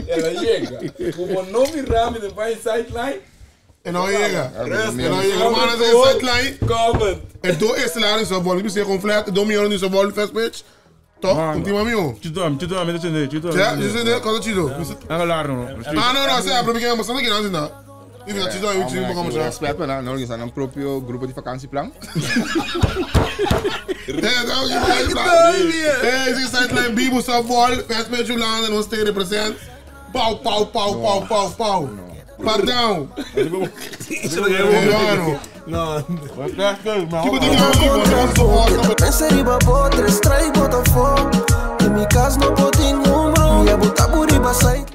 Speaker 3: Ela chega. Como não Mirami no pai sideline.
Speaker 2: E não chega. Mas é sideline.
Speaker 3: Comment.
Speaker 2: E 2 estelares em sua bola. Você é completo. 2 milhões em sua bola. First pitch. Top. Última meu.
Speaker 6: Chito,
Speaker 2: Já, dizendo, quando Chito. Não, sei, porque eu não aqui, não, não.
Speaker 5: Respeito, não organizar um próprio grupo de vacantieplan.
Speaker 2: Esse sideline Bibo só bola, faz meio de Holanda, não se representa. Pau. Pardão.
Speaker 4: Não.
Speaker 1: Pensa riba botra, extrai Botafogo. Em minha casa não pode nenhum bro. E a botar por riba sai.